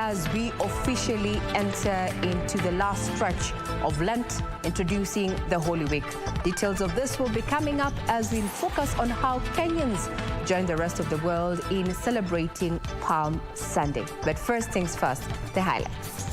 as we officially enter into the last stretch of Lent, introducing the Holy Week. Details of this will be coming up as we focus on how Kenyans join the rest of the world in celebrating Palm Sunday. But first things first, the highlights.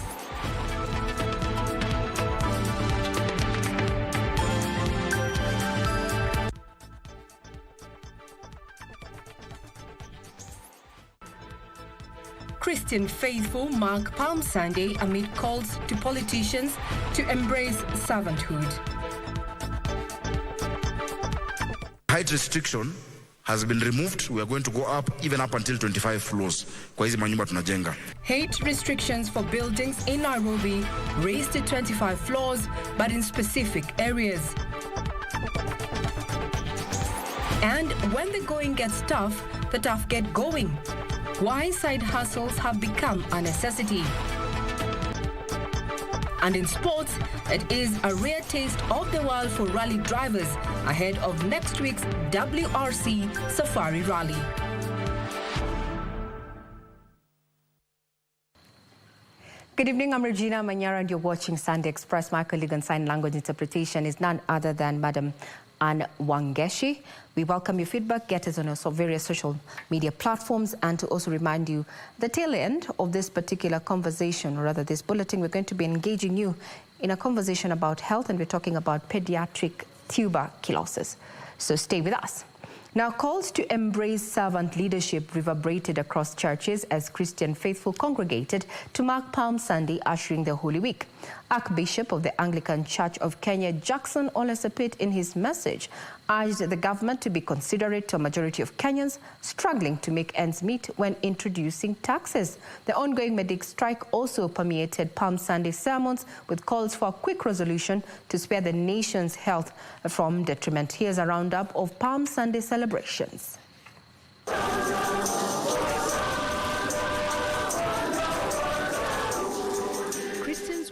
Christian faithful mark Palm Sunday amid calls to politicians to embrace servanthood. Height restriction has been removed. We are going to go up even up until 25 floors. Kwa hizi manyumba tunajenga. Height restrictions for buildings in Nairobi raised to 25 floors, but in specific areas. And when the going gets tough, the tough get going. Why side hustles have become a necessity. And in sports, it is a rare taste of the world for rally drivers ahead of next week's WRC Safari Rally. Good evening, I'm Regina Manyara and you're watching Sunday Express. My colleague on sign language interpretation is none other than Madam Anne Wangeshi. We welcome your feedback. Get us on our various social media platforms, and to also remind you the tail end of this particular conversation, or rather this bulletin, we're going to be engaging you in a conversation about health, and we're talking about pediatric tuberculosis. So stay with us. Now, calls to embrace servant leadership reverberated across churches as Christian faithful congregated to mark Palm Sunday, ushering the Holy Week. Archbishop of the Anglican Church of Kenya, Jackson Olesepit, in his message, urged the government to be considerate to a majority of Kenyans struggling to make ends meet when introducing taxes. The ongoing medic strike also permeated Palm Sunday sermons with calls for a quick resolution to spare the nation's health from detriment. Here's a roundup of Palm Sunday celebrations.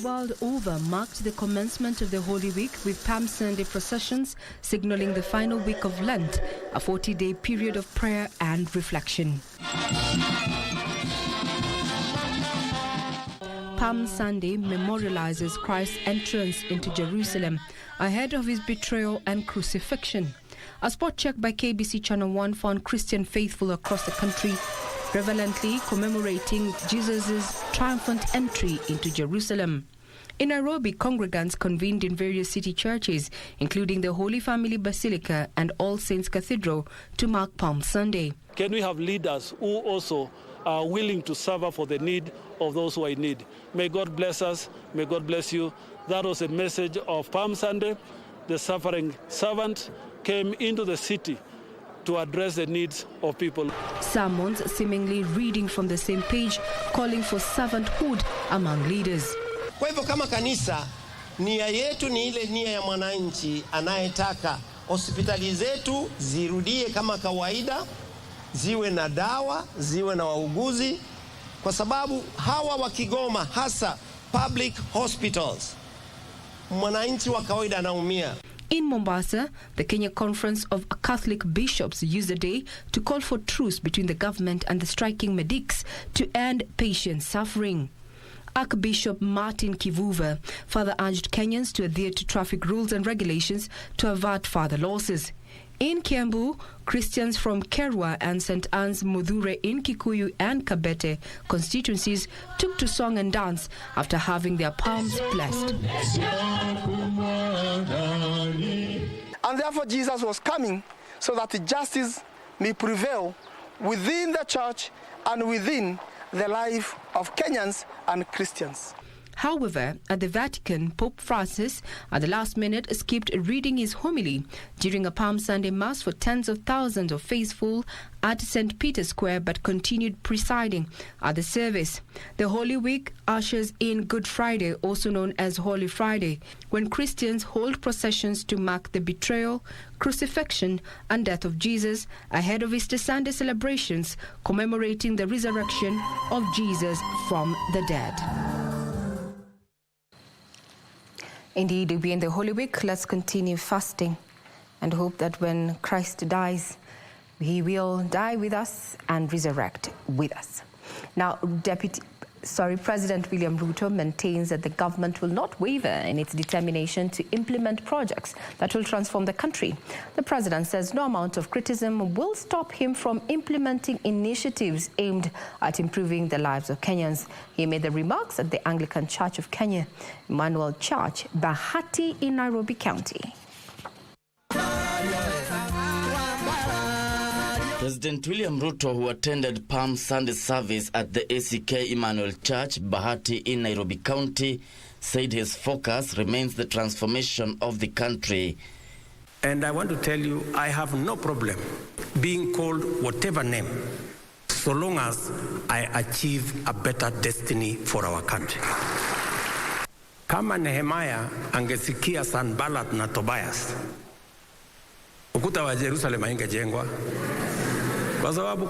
World over marked the commencement of the Holy Week with Palm Sunday processions signaling the final week of Lent, a 40-day period of prayer and reflection. Palm Sunday memorializes Christ's entrance into Jerusalem ahead of his betrayal and crucifixion. A spot check by KBC Channel 1 found Christian faithful across the country reverently commemorating Jesus' triumphant entry into Jerusalem. In Nairobi, congregants convened in various city churches, including the Holy Family Basilica and All Saints Cathedral, to mark Palm Sunday. Can we have leaders who also are willing to suffer for the need of those who are in need? May God bless us. May God bless you. That was a message of Palm Sunday. The suffering servant came into the city to address the needs of people. Sermons seemingly reading from the same page, calling for servanthood among leaders. Kwa hivyo kama kanisa, nia yetu ni ile nia ya mwananchi anayetaka hospitali zetu zirudie kama kawaida, ziwe na dawa, ziwe na wauguzi, kwa sababu hawa wakigoma, hasa public hospitals, mwananchi wa kawaida anaumia. In Mombasa, the Kenya Conference of Catholic Bishops used the day to call for truce between the government and the striking medics to end patient suffering. Archbishop Martin Kivuva further urged Kenyans to adhere to traffic rules and regulations to avert further losses. In Kiambu, Christians from Kerwa and St. Anne's Mudhure in Kikuyu and Kabete constituencies took to song and dance after having their palms blessed. And therefore Jesus was coming so that justice may prevail within the church and within the life of Kenyans and Christians. However, at the Vatican, Pope Francis, at the last minute, skipped reading his homily during a Palm Sunday Mass for tens of thousands of faithful at St. Peter's Square, but continued presiding at the service. The Holy Week ushers in Good Friday, also known as Holy Friday, when Christians hold processions to mark the betrayal, crucifixion, and death of Jesus ahead of Easter Sunday celebrations commemorating the resurrection of Jesus from the dead. Indeed, we in the Holy Week, let's continue fasting and hope that when Christ dies, he will die with us and resurrect with us. Now, President William Ruto maintains that the government will not waver in its determination to implement projects that will transform the country. The president says no amount of criticism will stop him from implementing initiatives aimed at improving the lives of Kenyans. He made the remarks at the Anglican Church of Kenya, Emmanuel Church, Bahati in Nairobi County. President William Ruto, who attended Palm Sunday service at the ACK Emmanuel Church, Bahati in Nairobi County, said his focus remains the transformation of the country. And I want to tell you, I have no problem being called whatever name, so long as I achieve a better destiny for our country. Kama Nehemiah angesikia Sanballat na Tobias, ukuta wa Jerusalem haingejengwa. Kwa sababu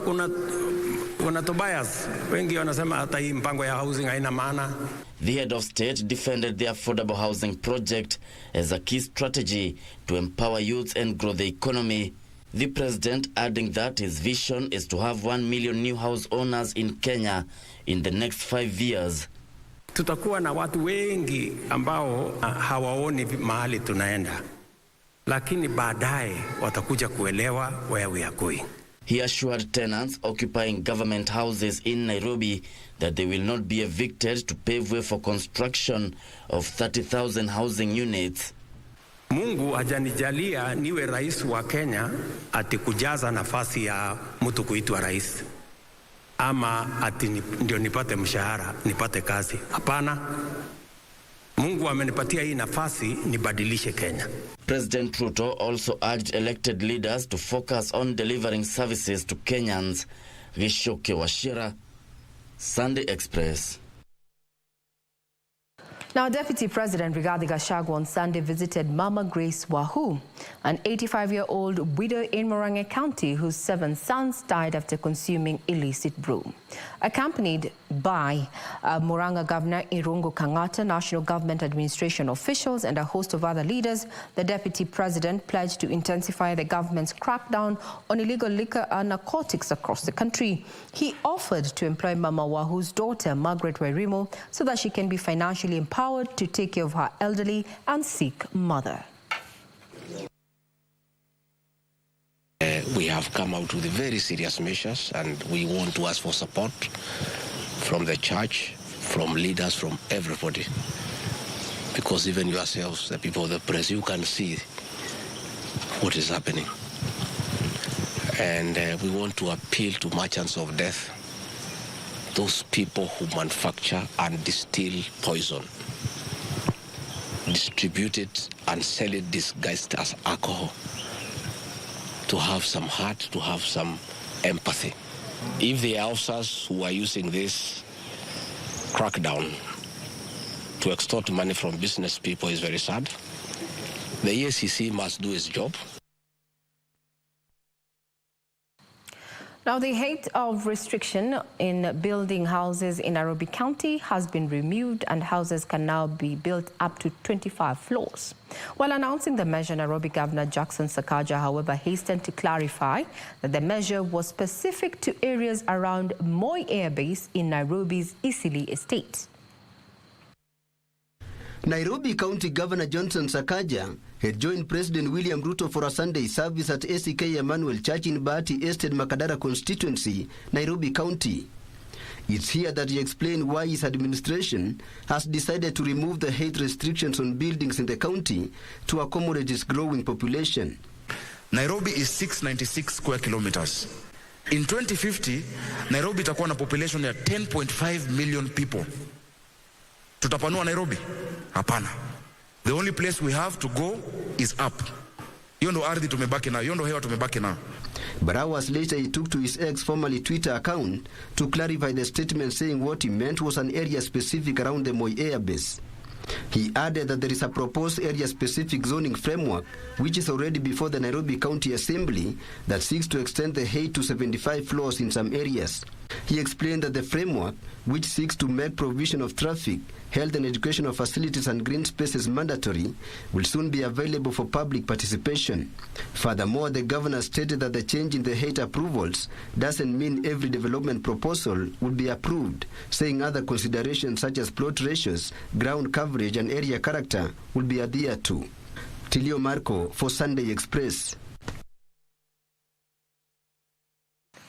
kuna Tobias, wengi wanasema hata hii mpango ya housing haina maana. The head of state defended the affordable housing project as a key strategy to empower youth and grow the economy. The president adding that his vision is to have 1 million new house owners in Kenya in the next 5 years. Tutakuwa na watu wengi ambao hawaoni mahali tunaenda, lakini baadaye watakuja kuelewa where we are going. He assured tenants occupying government houses in Nairobi that they will not be evicted to pave way for construction of 30,000 housing units. Mungu hajanijalia niwe rais wa Kenya ati kujaza nafasi ya mtu kuitwa rais, ama ati ndio nipate mshahara, nipate kazi. Hapana. Mungu amenipatia hii nafasi nibadilishe Kenya. President Ruto also urged elected leaders to focus on delivering services to Kenyans. Vishoke Washira, Sunday Express. Now, Deputy President Rigathi Gachagua on Sunday visited Mama Grace Wahu, an 85-year-old widow in Murang'a County whose 7 sons died after consuming illicit brew. Accompanied by Murang'a Governor Irungu Kang'ata, National Government Administration officials, and a host of other leaders, the Deputy President pledged to intensify the government's crackdown on illegal liquor and narcotics across the country. He offered to employ Mama Wahu's daughter, Margaret Wairimo, so that she can be financially empowered to take care of her elderly and sick mother. We have come out with very serious measures, and we want to ask for support from the church, from leaders, from everybody. Because even yourselves, the people of the press, you can see what is happening. And we want to appeal to merchants of death, those people who manufacture and distill poison, distribute it and sell it disguised as alcohol, to have some heart, to have some empathy. If the officers who are using this crackdown to extort money from business people is very sad, the EACC must do its job. Now, the height of restriction in building houses in Nairobi County has been removed, and houses can now be built up to 25 floors. While announcing the measure, Nairobi Governor Jackson Sakaja, however, hastened to clarify that the measure was specific to areas around Moi Air Base in Nairobi's Eastleigh estate. Nairobi County Governor Johnson Sakaja had joined President William Ruto for a Sunday service at ACK Emmanuel Church in Bahati Estate, Makadara constituency, Nairobi County. It's here that he explained why his administration has decided to remove the height restrictions on buildings in the county to accommodate its growing population. Nairobi is 696 square kilometers. In 2050, Nairobi itakuwa na population ya 10.5 million people. Tutapanua Nairobi? Hapana. The only place we have to go is up. Hiyo ndo ardhi tumebaki na, hiyo ndo hewa tumebaki na. But hours later he took to his formerly Twitter account to clarify the statement, saying what he meant was an area specific around the Moi Air Base. He added that there is a proposed area-specific zoning framework which is already before the Nairobi County Assembly that seeks to extend the height to 75 floors in some areas. He explained that the framework, which seeks to make provision of traffic, health and educational facilities and green spaces mandatory, will soon be available for public participation. Furthermore, the governor stated that the change in the height approvals doesn't mean every development proposal will be approved, saying other considerations such as plot ratios, ground coverage and area character will be adhered to. Tilio Marco for Sunday Express.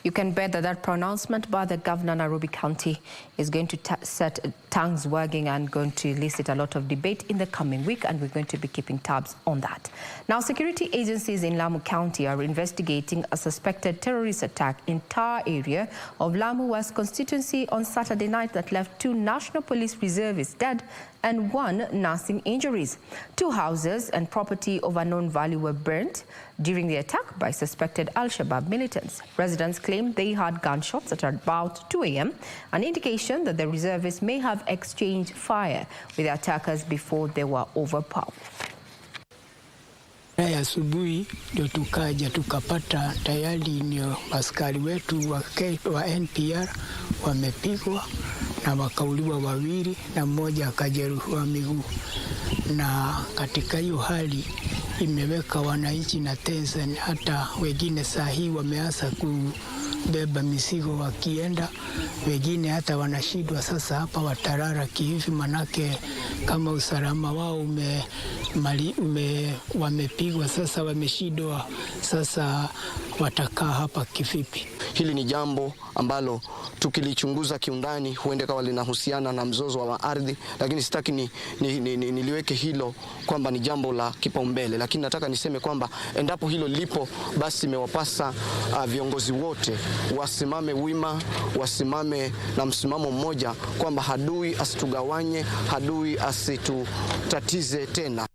You can bet that pronouncement by the governor of Nairobi County is going to set tongues wagging and going to elicit a lot of debate in the coming week, and we're going to be keeping tabs on that. Now, security agencies in Lamu County are investigating a suspected terrorist attack in Tar area of Lamu West constituency on Saturday night that left 2 National Police reservists dead and 1 nursing injuries. 2 houses and property of unknown value were burnt during the attack by suspected Al-Shabaab militants. Residents claimed they heard gunshots at about 2 a.m., an indication that the reservists may have exchanged fire with the attackers before they were overpowered. Asubuhi ndio tukaja tukapata tayari ni askari wetu wa NPR wamepigwa na wakauliwa wawili na mmoja akajeruhiwa miguu, na katika hiyo hali imeweka wananchi na tension. Hata wengine saa hii wameanza kubeba mizigo wakienda, wengine hata wanashindwa sasa hapa watarara kihivi, manake kama usalama wao wamepigwa sasa, wameshindwa sasa watakaa hapa kivipi. Hili ni jambo ambalo tukilichunguza kiundani huenda kawa linahusiana na mzozo wa ardhi, lakini sitaki niliweke hilo kwamba ni jambo la kipaumbele, lakini nataka niseme kwamba endapo hilo lipo, basi imewapasa viongozi wote wasimame wima, wasimame na msimamo mmoja kwamba hadui asitugawanye, hadui asitutatize tena.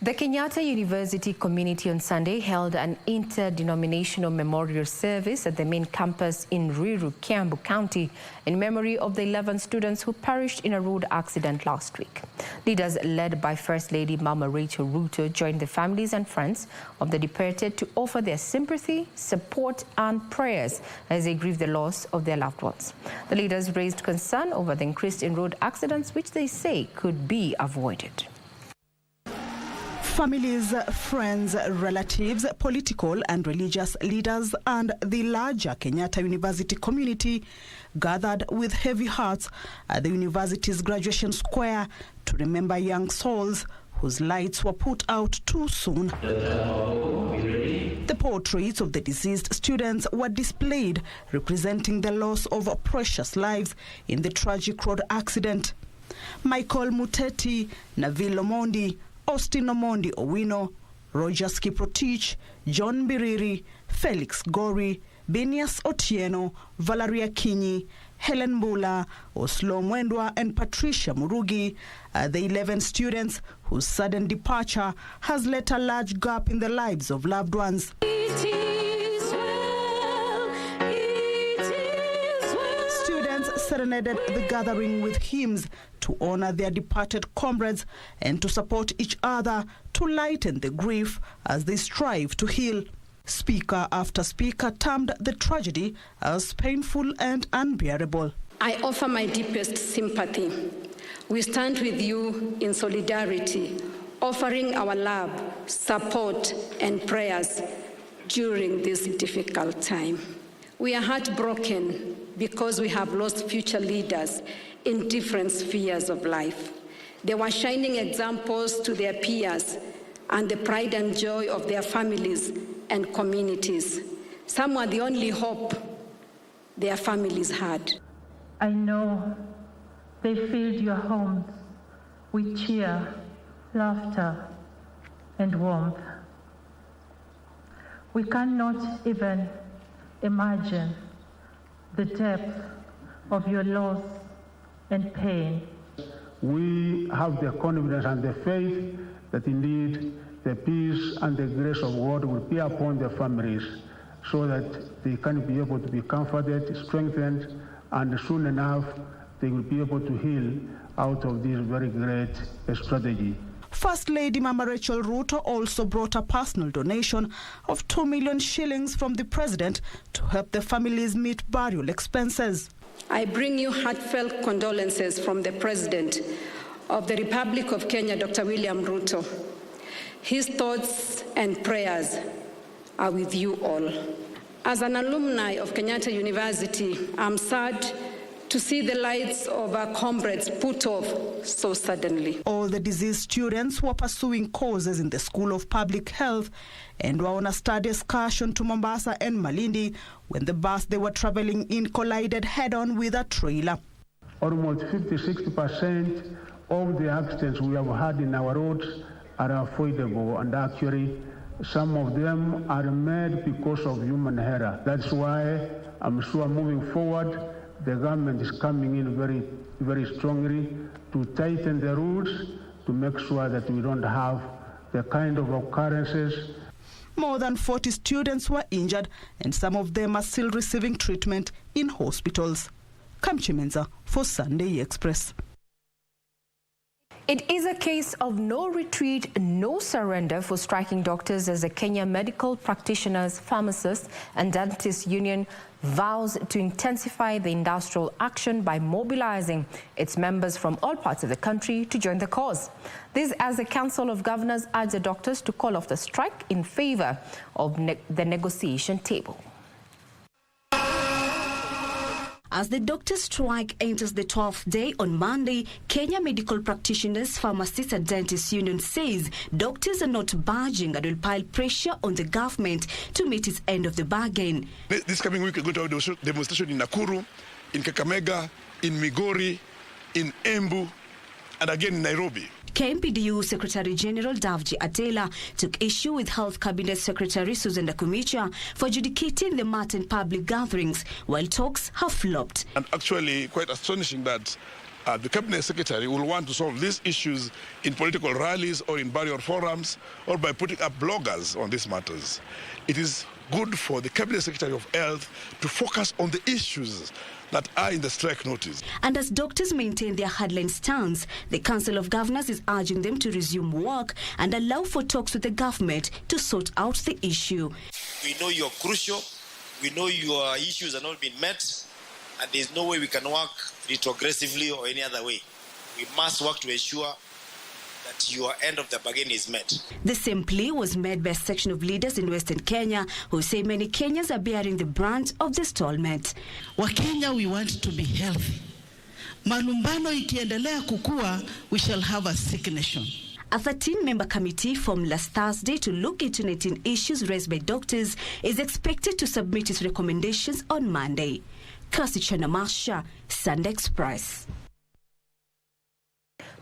The Kenyatta University community on Sunday held an interdenominational memorial service at the main campus in Ruiru, Kiambu County, in memory of the 11 students who perished in a road accident last week. Leaders led by First Lady Mama Rachel Ruto joined the families and friends of the departed to offer their sympathy, support and prayers as they grieve the loss of their loved ones. The leaders raised concern over the increase in road accidents, which they say could be avoided. Families, friends, relatives, political and religious leaders and the larger Kenyatta University community gathered with heavy hearts at the university's graduation square to remember young souls whose lights were put out too soon. The portraits of the deceased students were displayed, representing the loss of precious lives in the tragic road accident. Michael Muteti, Navil Omondi, Austin Omondi Owino, Roger Kiprotich, John Biriri, Felix Gori, Benias Otieno, Valeria Kinyi, Helen Mbula, Oslo Mwendwa and Patricia Murugi are the 11 students whose sudden departure has left a large gap in the lives of loved ones. Serenaded the gathering with hymns to honor their departed comrades and to support each other to lighten the grief as they strive to heal. Speaker after speaker termed the tragedy as painful and unbearable. I offer my deepest sympathy. We stand with you in solidarity, offering our love, support, and prayers during this difficult time. We are heartbroken because we have lost future leaders in different spheres of life. They were shining examples to their peers and the pride and joy of their families and communities. Some were the only hope their families had. I know they filled your homes with cheer, laughter, and warmth. We cannot even imagine the depth of your loss and pain. We have the confidence and the faith that indeed the peace and the grace of God will be upon the families so that they can be able to be comforted, strengthened, and soon enough they will be able to heal out of this very great strategy. First Lady Mama Rachel Ruto also brought a personal donation of 2 million shillings from the President to help the families meet burial expenses. I bring you heartfelt condolences from the President of the Republic of Kenya, Dr. William Ruto. His thoughts and prayers are with you all. As an alumni of Kenyatta University, I'm sad to see the lights of our comrades put off so suddenly. All the deceased students were pursuing courses in the School of Public Health and were on a study excursion to Mombasa and Malindi when the bus they were traveling in collided head-on with a trailer. Almost 50-60% of the accidents we have had in our roads are avoidable, and actually some of them are made because of human error. That's why I'm sure moving forward, the government is coming in very, very strongly to tighten the rules to make sure that we don't have the kind of occurrences. More than 40 students were injured, and some of them are still receiving treatment in hospitals. Kamchi Menza for Sunday Express. It is a case of no retreat, no surrender for striking doctors as the Kenya Medical Practitioners, Pharmacists and Dentists Union vows to intensify the industrial action by mobilizing its members from all parts of the country to join the cause. This as the Council of Governors urged the doctors to call off the strike in favor of the negotiation table. As the doctors' strike enters the 12th day on Monday, Kenya Medical Practitioners, Pharmacists and Dentists Union says doctors are not budging and will pile pressure on the government to meet its end of the bargain. This coming week, we're going to have a demonstration in Nakuru, in Kakamega, in Migori, in Embu, and again in Nairobi. KMPDU Secretary General Davji Atela took issue with Health Cabinet Secretary Susan Nakumicha for adjudicating the matter in public gatherings, while talks have flopped. And actually quite astonishing that the Cabinet Secretary will want to solve these issues in political rallies or in barrier forums or by putting up bloggers on these matters. It is good for the Cabinet Secretary of Health to focus on the issues that are in the strike notice. And as doctors maintain their hardline stance, the Council of Governors is urging them to resume work and allow for talks with the government to sort out the issue. We know you're crucial. We know your issues are not being met, and there's no way we can work retrogressively or any other way. We must work to ensure that your end of the bargain is met. The same plea was made by a section of leaders in Western Kenya who say many Kenyans are bearing the brunt of the stallment. Wakenya, we want to be healthy. Malumbano ikiendelea kukua, we shall have a sick nation. A 13-member committee formed last Thursday to look into 19 issues raised by doctors is expected to submit its recommendations on Monday. Kasi Chanamasha, Sunday Express.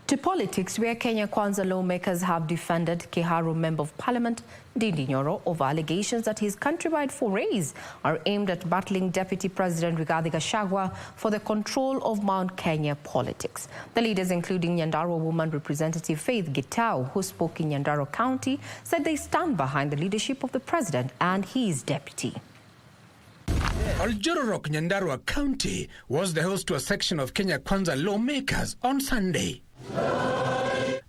To politics, where Kenya Kwanza lawmakers have defended Kiharu Member of Parliament Ndindi Nyoro over allegations that his countrywide forays are aimed at battling Deputy President Rigathi Gachagua for the control of Mount Kenya politics. The leaders, including Nyandarua woman Representative Faith Gitau, who spoke in Nyandarua County, said they stand behind the leadership of the president and his deputy. Oljororok, Nyandarua County, was the host to a section of Kenya Kwanza lawmakers on Sunday.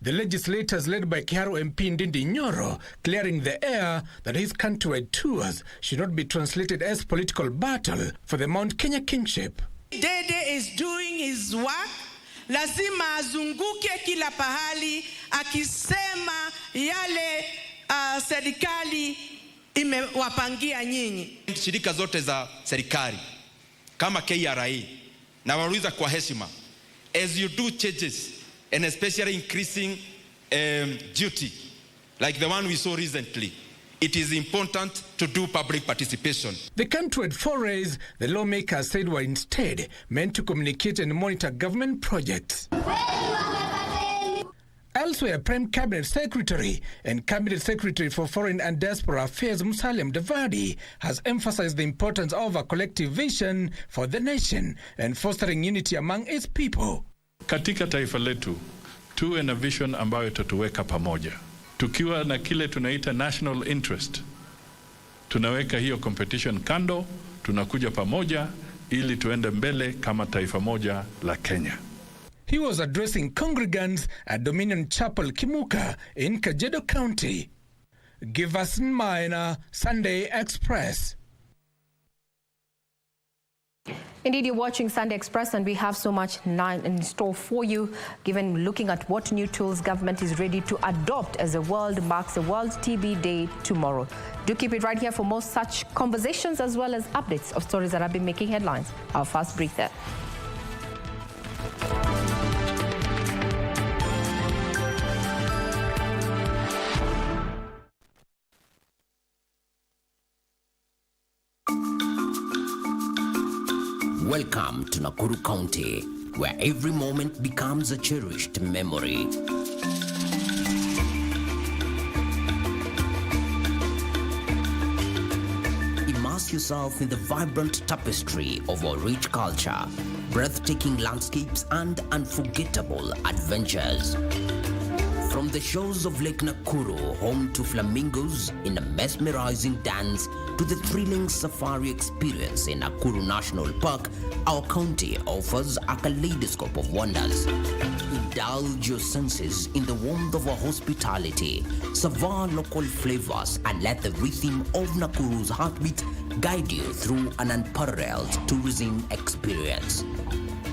The legislators led by Kiharu MP Ndindi Nyoro clearing the air that his countrywide tours should not be translated as political battle for the Mount Kenya kingship. Dede is doing his work. Lazima azunguke kila pahali akisema yale serikali imewapangia nyinyi. Shirika zote za serikali kama KRA na waruiza kwa heshima, as you do changes and especially increasing duty like the one we saw recently, it is important to do public participation. The countrywide forays, the lawmakers said, were instead meant to communicate and monitor government projects. Elsewhere, Prime Cabinet Secretary and Cabinet Secretary for Foreign and Diaspora Affairs Musalia Mudavadi has emphasized the importance of a collective vision for the nation and fostering unity among its people. Katika taifa letu tuwe na vision ambayo itatuweka pamoja. Tukiwa na kile tunaita national interest, tunaweka hiyo competition kando, tunakuja pamoja ili tuende mbele kama taifa moja la Kenya. He was addressing congregants at Dominion Chapel Kimuka in Kajiado County. Giverson Minor, Sunday Express. Indeed, you're watching Sunday Express, and we have so much in store for you, given looking at what new tools government is ready to adopt as the world marks the World TB Day tomorrow. Do keep it right here for more such conversations as well as updates of stories that have been making headlines. Our first break there. Welcome to Nakuru County, where every moment becomes a cherished memory. Immerse yourself in the vibrant tapestry of our rich culture, breathtaking landscapes, and unforgettable adventures. From the shores of Lake Nakuru, home to flamingos in a mesmerizing dance, to the thrilling safari experience in Nakuru National Park, our county offers a kaleidoscope of wonders. Indulge your senses in the warmth of our hospitality, savor local flavors, and let the rhythm of Nakuru's heartbeat guide you through an unparalleled tourism experience.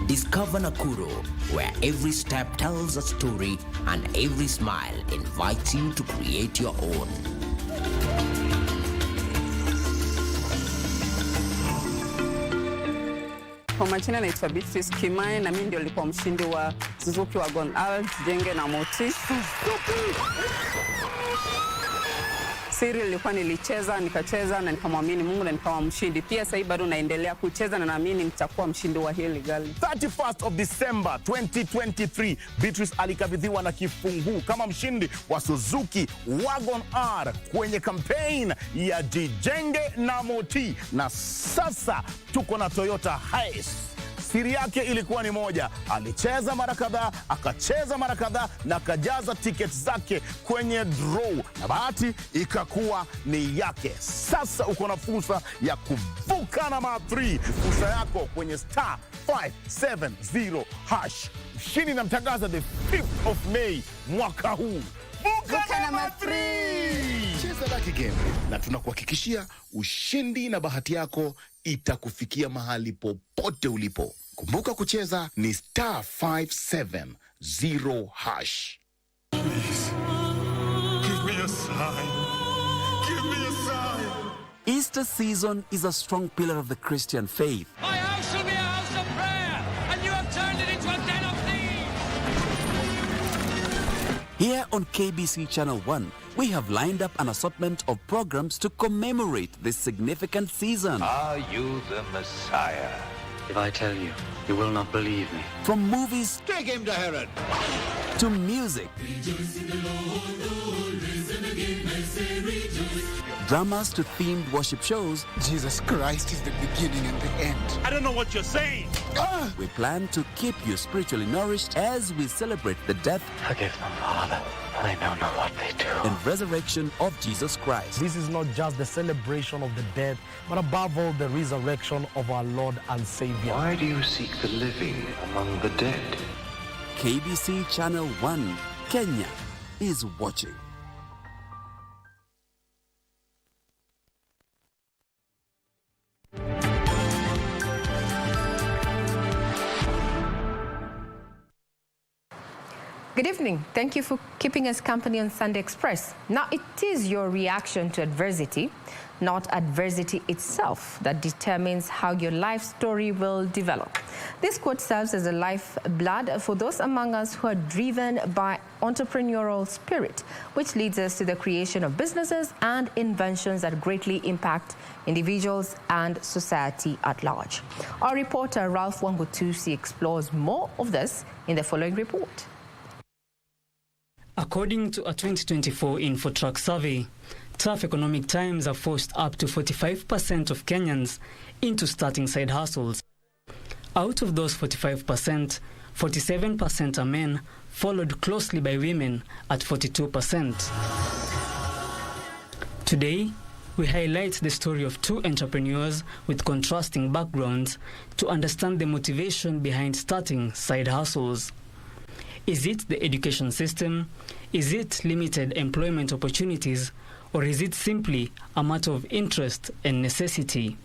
Discover Nakuru, where every step tells a story and every smile invites you to create your own. Kwa majina naitwa Beatrice Kimai, na mimi ndio nilikuwa mshindi wa Suzuki Wagon R Jenge na Moti. Siri nilikuwa nilicheza, nikacheza na nikamwamini Mungu na nikawa mshindi. Pia sasa bado naendelea kucheza na naamini nitakuwa mshindi wa hili gali. 31st of December 2023, Beatrice alikabidhiwa na kifunguu kama mshindi wa Suzuki Wagon R kwenye campaign ya Jijenge na Moti, na sasa tuko na Toyota Hiace. Siri yake ilikuwa ni moja: alicheza mara kadhaa, akacheza mara kadhaa, na akajaza tiketi zake kwenye draw, na bahati ikakuwa ni yake. Sasa uko na fursa ya kuvuka na ma3. Fursa yako kwenye star 570 hash. Ushindi namtangaza the 5th of May mwaka huu. Vuka na ma3. Cheza Lucky Game na tunakuhakikishia ushindi, na bahati yako itakufikia mahali popote ulipo. Kumbuka kucheza ni star 570 hash. Please, give me a sign. Give me a sign. Easter season is a strong pillar of the Christian faith. My house shall be a house of prayer, and you have turned it into a den of thieves. Here on KBC Channel 1, we have lined up an assortment of programs to commemorate this significant season. Are you the Messiah? If I tell you, you will not believe me. From movies, Take him to Herod, to music, dramas to themed worship shows. Jesus Christ is the beginning and the end. I don't know what you're saying. We plan to keep you spiritually nourished as we celebrate the death, forgive them, Father. They know not what they do. and resurrection of Jesus Christ. This is not just the celebration of the death, but above all, the resurrection of our Lord and Savior. Why do you seek the living among the dead? KBC Channel 1, Kenya is watching. Good evening. Thank you for keeping us company on Sunday Express. Now, it is your reaction to adversity, not adversity itself, that determines how your life story will develop. This quote serves as a lifeblood for those among us who are driven by entrepreneurial spirit, which leads us to the creation of businesses and inventions that greatly impact individuals and society at large. Our reporter Ralph Wangutusi explores more of this in the following report. According to a 2024 InfoTrack survey, tough economic times have forced up to 45% of Kenyans into starting side hustles. Out of those 45%, 47% are men, followed closely by women at 42%. Today, we highlight the story of two entrepreneurs with contrasting backgrounds to understand the motivation behind starting side hustles. Is it the education system? Is it limited employment opportunities? Or is it simply a matter of interest and necessity?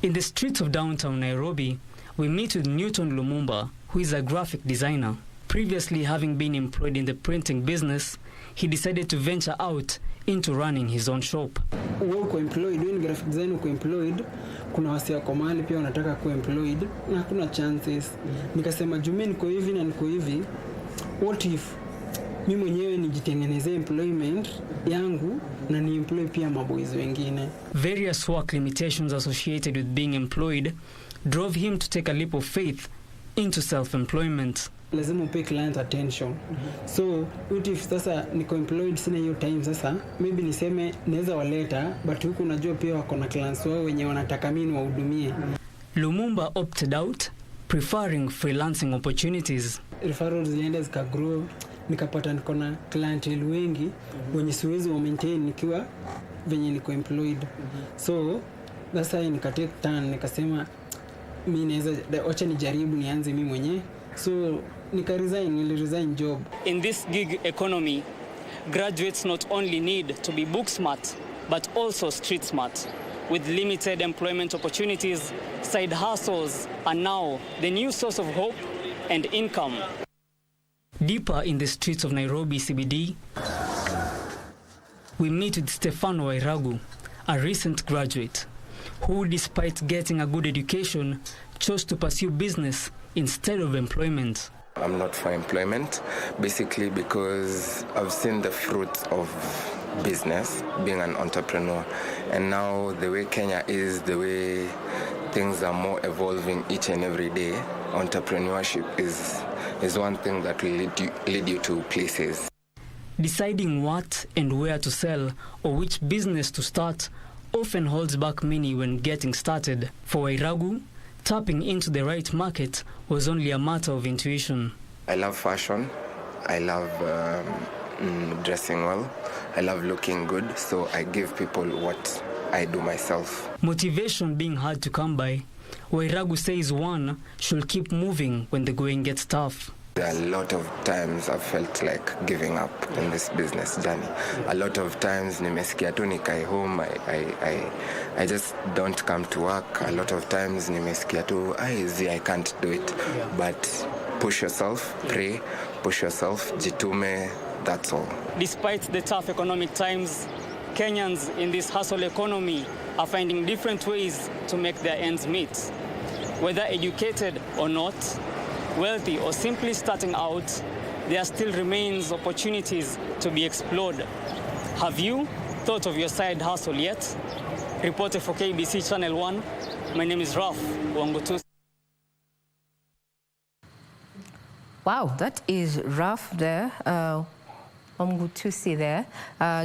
In the streets of downtown Nairobi, we meet with Newton Lumumba, who is a graphic designer. Previously having been employed in the printing business, he decided to venture out into running his own shop. Uko employed, when graphic design uko employed, kuna wasi wako mahali pia wanataka kuwa employed na hakuna chances. Nikasema jume niko hivi na niko hivi, what if mimi mwenyewe nijitengenezee employment yangu na ni employ pia maboys wengine. Various work limitations associated with being employed drove him to take a leap of faith into self-employment. Lazima upe client attention. So, what if sasa niko employed sina hiyo time sasa, maybe niseme naweza waleta, but huku unajua pia wako na clients wao wenye wanataka mimi wahudumie. Lumumba opted out, preferring freelancing opportunities. Referrals ziende zikagrow, nikapata niko na clientele wengi wenye siwezi wa maintain nikiwa venye niko employed. So, that's why nikatake turn, nikasema mimi naweza acha nijaribu nianze mimi mwenyewe. So niliresign job. In this gig economy, graduates not only need to be book smart, but also street smart. With limited employment opportunities, side hustles are now the new source of hope and income. Deeper in the streets of Nairobi CBD, we meet with Stefano Wairagu, a recent graduate, who, despite getting a good education, chose to pursue business instead of employment. I'm not for employment, basically because I've seen the fruits of business, being an entrepreneur. And now the way Kenya is, the way things are more evolving each and every day, entrepreneurship is one thing that will lead you to places. Deciding what and where to sell or which business to start often holds back many when getting started. For Wairagu, tapping into the right market was only a matter of intuition. I love fashion. I love dressing well. I love looking good, so I give people what I do myself. Motivation being hard to come by, Wairagu says one should keep moving when the going gets tough. There are a lot of times I've felt like giving up in this business journey. A lot of times nimesikia tu nikai home, I just don't come to work. A lot of times nimesikia tu I can't do it. But push yourself, pray, push yourself, jitume, that's all. Despite the tough economic times, Kenyans in this hustle economy are finding different ways to make their ends meet. Whether educated or not, wealthy or simply starting out, there still remains opportunities to be explored. Have you thought of your side hustle yet? Reporter for KBC Channel 1, my name is Raf Wangutu. Wow, that is Raf there. Omgutusi there,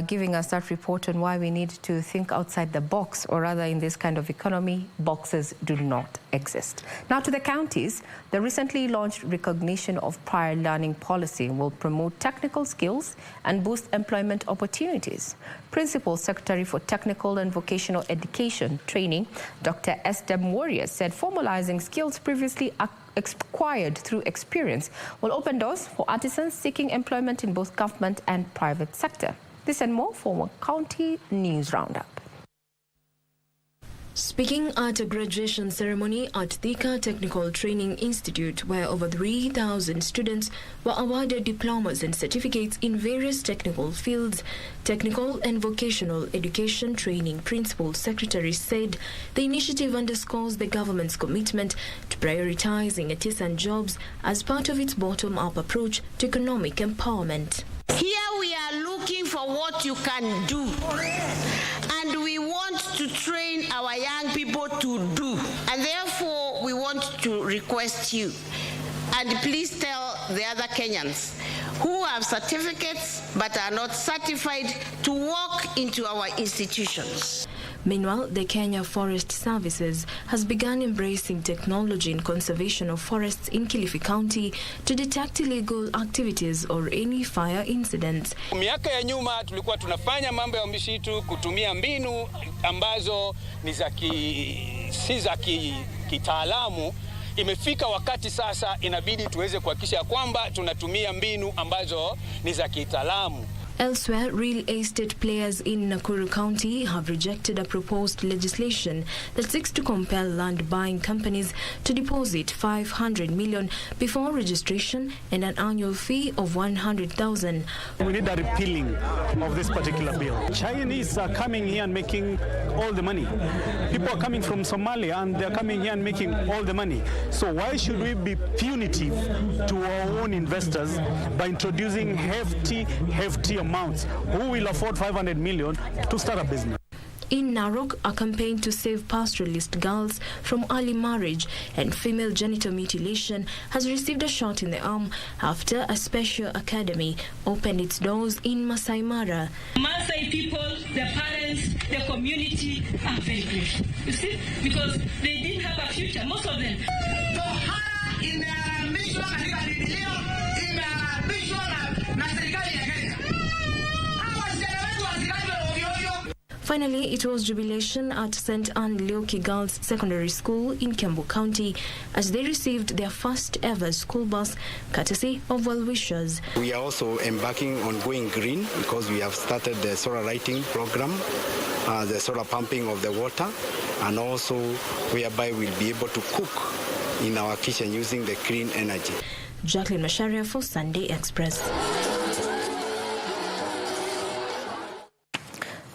giving us that report on why we need to think outside the box, or rather in this kind of economy, boxes do not exist. Now to the counties, the recently launched recognition of prior learning policy will promote technical skills and boost employment opportunities. Principal Secretary for Technical and Vocational Education Training, Dr. S.M. Warrior, said formalizing skills previously acquired through experience will open doors for artisans seeking employment in both government and private sector. This and more for our County News Roundup. Speaking at a graduation ceremony at Thika Technical Training Institute, where over 3,000 students were awarded diplomas and certificates in various technical fields, Technical and Vocational Education Training Principal Secretary said the initiative underscores the government's commitment to prioritizing artisan jobs as part of its bottom-up approach to economic empowerment. Here we are looking for what you can do, and we want to train our young people to do, and therefore we want to request you, and please tell the other Kenyans who have certificates but are not certified to walk into our institutions. Meanwhile, the Kenya Forest Services has begun embracing technology in conservation of forests in Kilifi County to detect illegal activities or any fire incidents. Miaka ya nyuma tulikuwa tunafanya mambo ya misitu kutumia mbinu ambazo ni si za kitaalamu. Imefika wakati sasa inabidi tuweze kuhakikisha kwamba tunatumia mbinu ambazo ni za kitaalamu. Elsewhere, real estate players in Nakuru County have rejected a proposed legislation that seeks to compel land buying companies to deposit 500 million before registration and an annual fee of 100,000. We need a repealing of this particular bill. Chinese are coming here and making all the money. People are coming from Somalia and they're coming here and making all the money. So why should we be punitive to our own investors by introducing hefty amounts? Who will afford 500 million to start a business? In Narok, a campaign to save pastoralist girls from early marriage and female genital mutilation has received a shot in the arm after a special academy opened its doors in Masai Mara. Maasai people, the parents, the community are very grateful. You see, because they didn't have a future, most of them. Finally, it was jubilation at St. Anne Leoki Girls Secondary School in Kiambu County as they received their first ever school bus, courtesy of well-wishers. We are also embarking on going green because we have started the solar lighting program, the solar pumping of the water, and also whereby we'll be able to cook in our kitchen using the clean energy. Jacqueline Masharia for Sunday Express.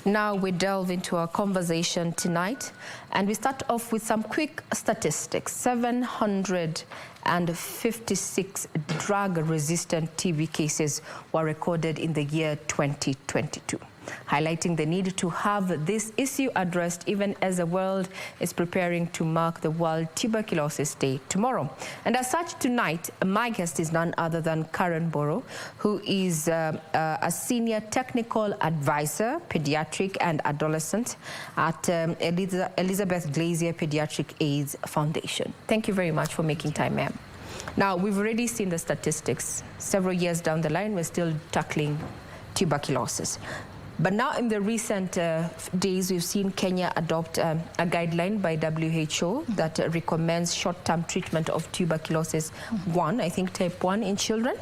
Now we delve into our conversation tonight, and we start off with some quick statistics. 756 drug-resistant TB cases were recorded in the year 2022, highlighting the need to have this issue addressed even as the world is preparing to mark the World Tuberculosis Day tomorrow. And as such, tonight, my guest is none other than Karen Boro, who is a senior technical advisor, pediatric and adolescent at Elizabeth Glazier Pediatric AIDS Foundation. Thank you very much for making time, ma'am. Now, we've already seen the statistics. Several years down the line, we're still tackling tuberculosis. But now in the recent days, we've seen Kenya adopt a guideline by WHO that recommends short-term treatment of tuberculosis 1, I think type 1 in children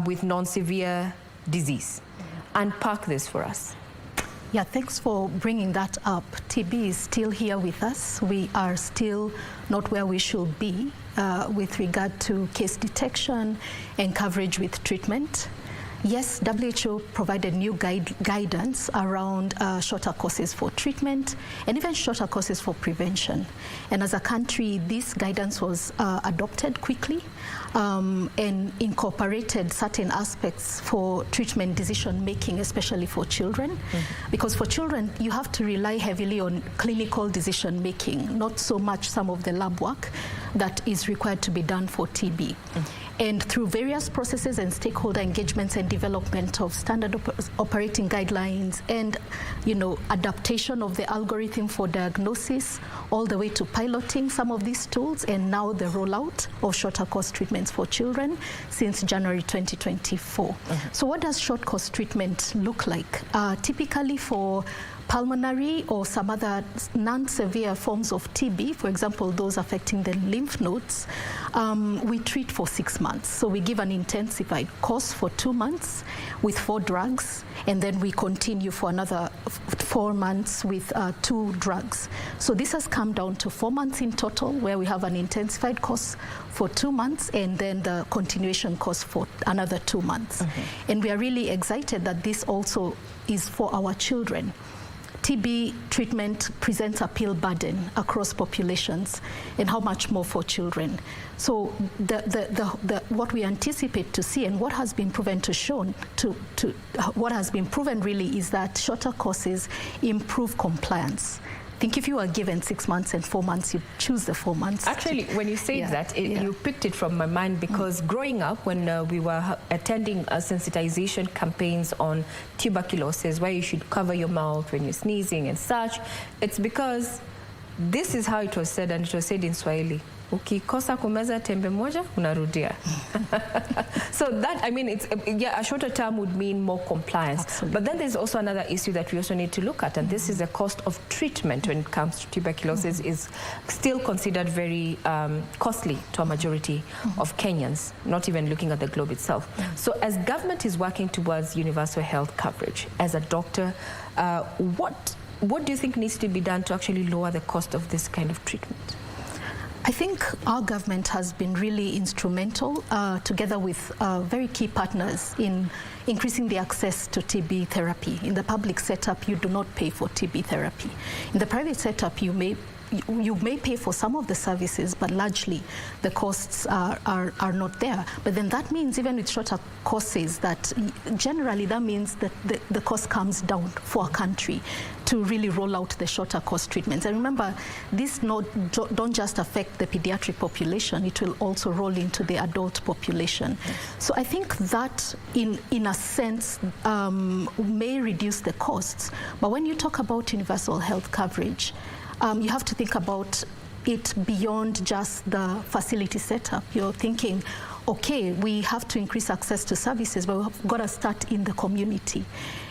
with non-severe disease. Unpack this for us. Yeah, thanks for bringing that up. TB is still here with us. We are still not where we should be with regard to case detection and coverage with treatment. Yes, WHO provided new guidance around shorter courses for treatment and even shorter courses for prevention. And as a country, this guidance was adopted quickly and incorporated certain aspects for treatment decision making, especially for children. Because for children, you have to rely heavily on clinical decision making, not so much some of the lab work that is required to be done for TB. And through various processes and stakeholder engagements and development of standard operating guidelines and, adaptation of the algorithm for diagnosis, all the way to piloting some of these tools, and now the rollout of shorter course treatments for children since January 2024. So what does short course treatment look like? Typically for pulmonary or some other non-severe forms of TB, for example, those affecting the lymph nodes, we treat for 6 months. So we give an intensified course for 2 months with 4 drugs, and then we continue for another 4 months with 2 drugs. So this has come down to 4 months in total, where we have an intensified course for 2 months and then the continuation course for another 2 months. And we are really excited that this also is for our children. TB treatment presents a pill burden across populations, and how much more for children. So what we anticipate to see, and what has been proven what has been proven really, is that shorter courses improve compliance. I think if you are given 6 months and 4 months, you choose the 4 months. Actually, when you say that, you picked it from my mind, because growing up, when we were attending sensitization campaigns on tuberculosis, where you should cover your mouth when you're sneezing and such, it's because this is how it was said, and it was said in Swahili. ukikosa kumeza tembe moja unarudia. So that, I mean, it's yeah, a shorter term would mean more compliance. Absolutely. But then there's also another issue that we also need to look at, and this is the cost of treatment when it comes to tuberculosis is still considered very costly to a majority of Kenyans, not even looking at the globe itself. So as government is working towards universal health coverage, as a doctor, what do you think needs to be done to actually lower the cost of this kind of treatment? I think our government has been really instrumental, together with very key partners, in increasing the access to TB therapy. In the public setup, you do not pay for TB therapy. In the private setup, you may pay for some of the services, but largely the costs are not there. But then that means, even with shorter courses, that generally that means that the cost comes down for a country to really roll out the shorter course treatments. And remember, this don't just affect the pediatric population, it will also roll into the adult population. So I think that in a sense may reduce the costs. But when you talk about universal health coverage, you have to think about it beyond just the facility setup. You're thinking, okay, we have to increase access to services, but we've got to start in the community.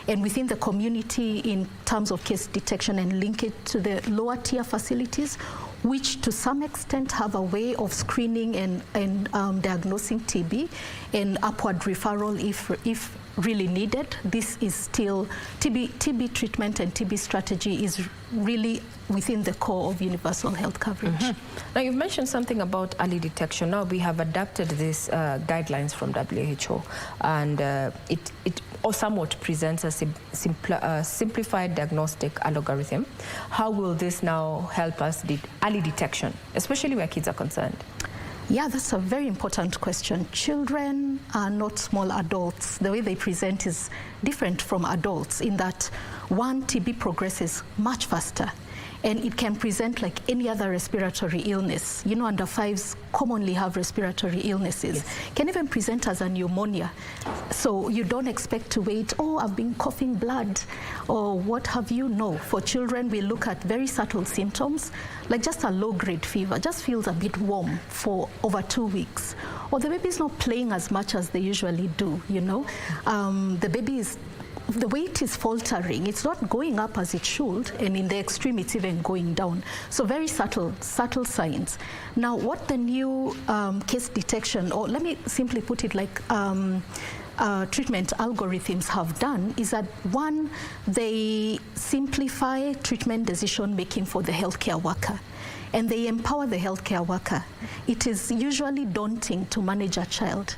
And within the community, in terms of case detection, and link it to the lower tier facilities, which to some extent have a way of screening and diagnosing TB and upward referral if really needed. This is still, TB treatment and TB strategy is really within the core of universal health coverage. Now, you've mentioned something about early detection. Now we have adapted these guidelines from WHO, and it somewhat presents a simplified diagnostic algorithm. How will this now help us early detection, especially where kids are concerned? Yeah, that's a very important question. Children are not small adults. The way they present is different from adults in that, one, TB progresses much faster, and it can present like any other respiratory illness. You know, under fives commonly have respiratory illnesses. Yes. Can even present as a pneumonia. So you don't expect to wait, oh, I've been coughing blood, or what have you. No, for children, we look at very subtle symptoms, like just a low-grade fever, just feels a bit warm for over 2 weeks. Or the baby's not playing as much as they usually do, you know. The weight is faltering. It's not going up as it should, and in the extreme, it's even going down. So very subtle signs. Now, what the new case detection, or let me simply put it like treatment algorithms have done, is that, one, they simplify treatment decision making for the healthcare worker, and they empower the healthcare worker. It is usually daunting to manage a child.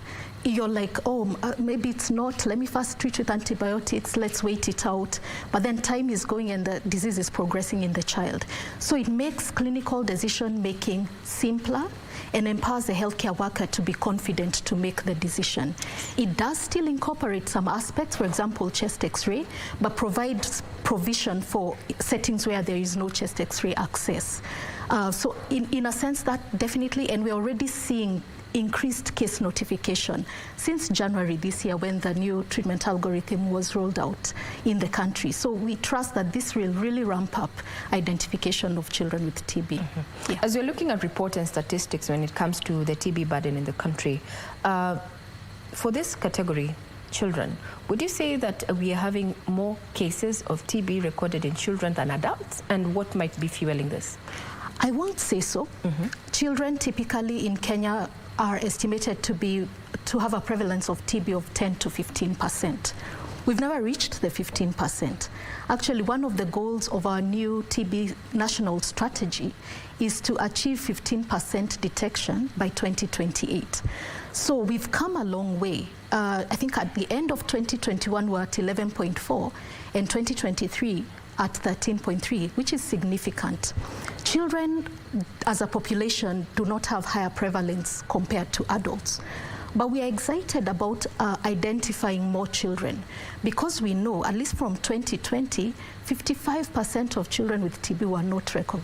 You're like, oh, maybe it's not, let me first treat with antibiotics, let's wait it out. But then time is going and the disease is progressing in the child. So it makes clinical decision making simpler and empowers the healthcare worker to be confident to make the decision. It does still incorporate some aspects, for example, chest x-ray, but provides provision for settings where there is no chest x-ray access. So in a sense, that definitely, and we're already seeing increased case notification since January this year, when the new treatment algorithm was rolled out in the country. So we trust that this will really ramp up identification of children with TB. Yeah. As we're looking at reports and statistics when it comes to the TB burden in the country, for this category, children, would you say that we are having more cases of TB recorded in children than adults? And what might be fueling this? I won't say so. Children typically in Kenya are estimated to have a prevalence of TB of 10 to 15%. We've never reached the 15%. Actually, one of the goals of our new TB national strategy is to achieve 15% detection by 2028. So we've come a long way. I think at the end of 2021, we're at 11.4, and 2023 at 13.3, which is significant. Children as a population do not have higher prevalence compared to adults. But we are excited about identifying more children, because we know, at least from 2020, 55% of children with TB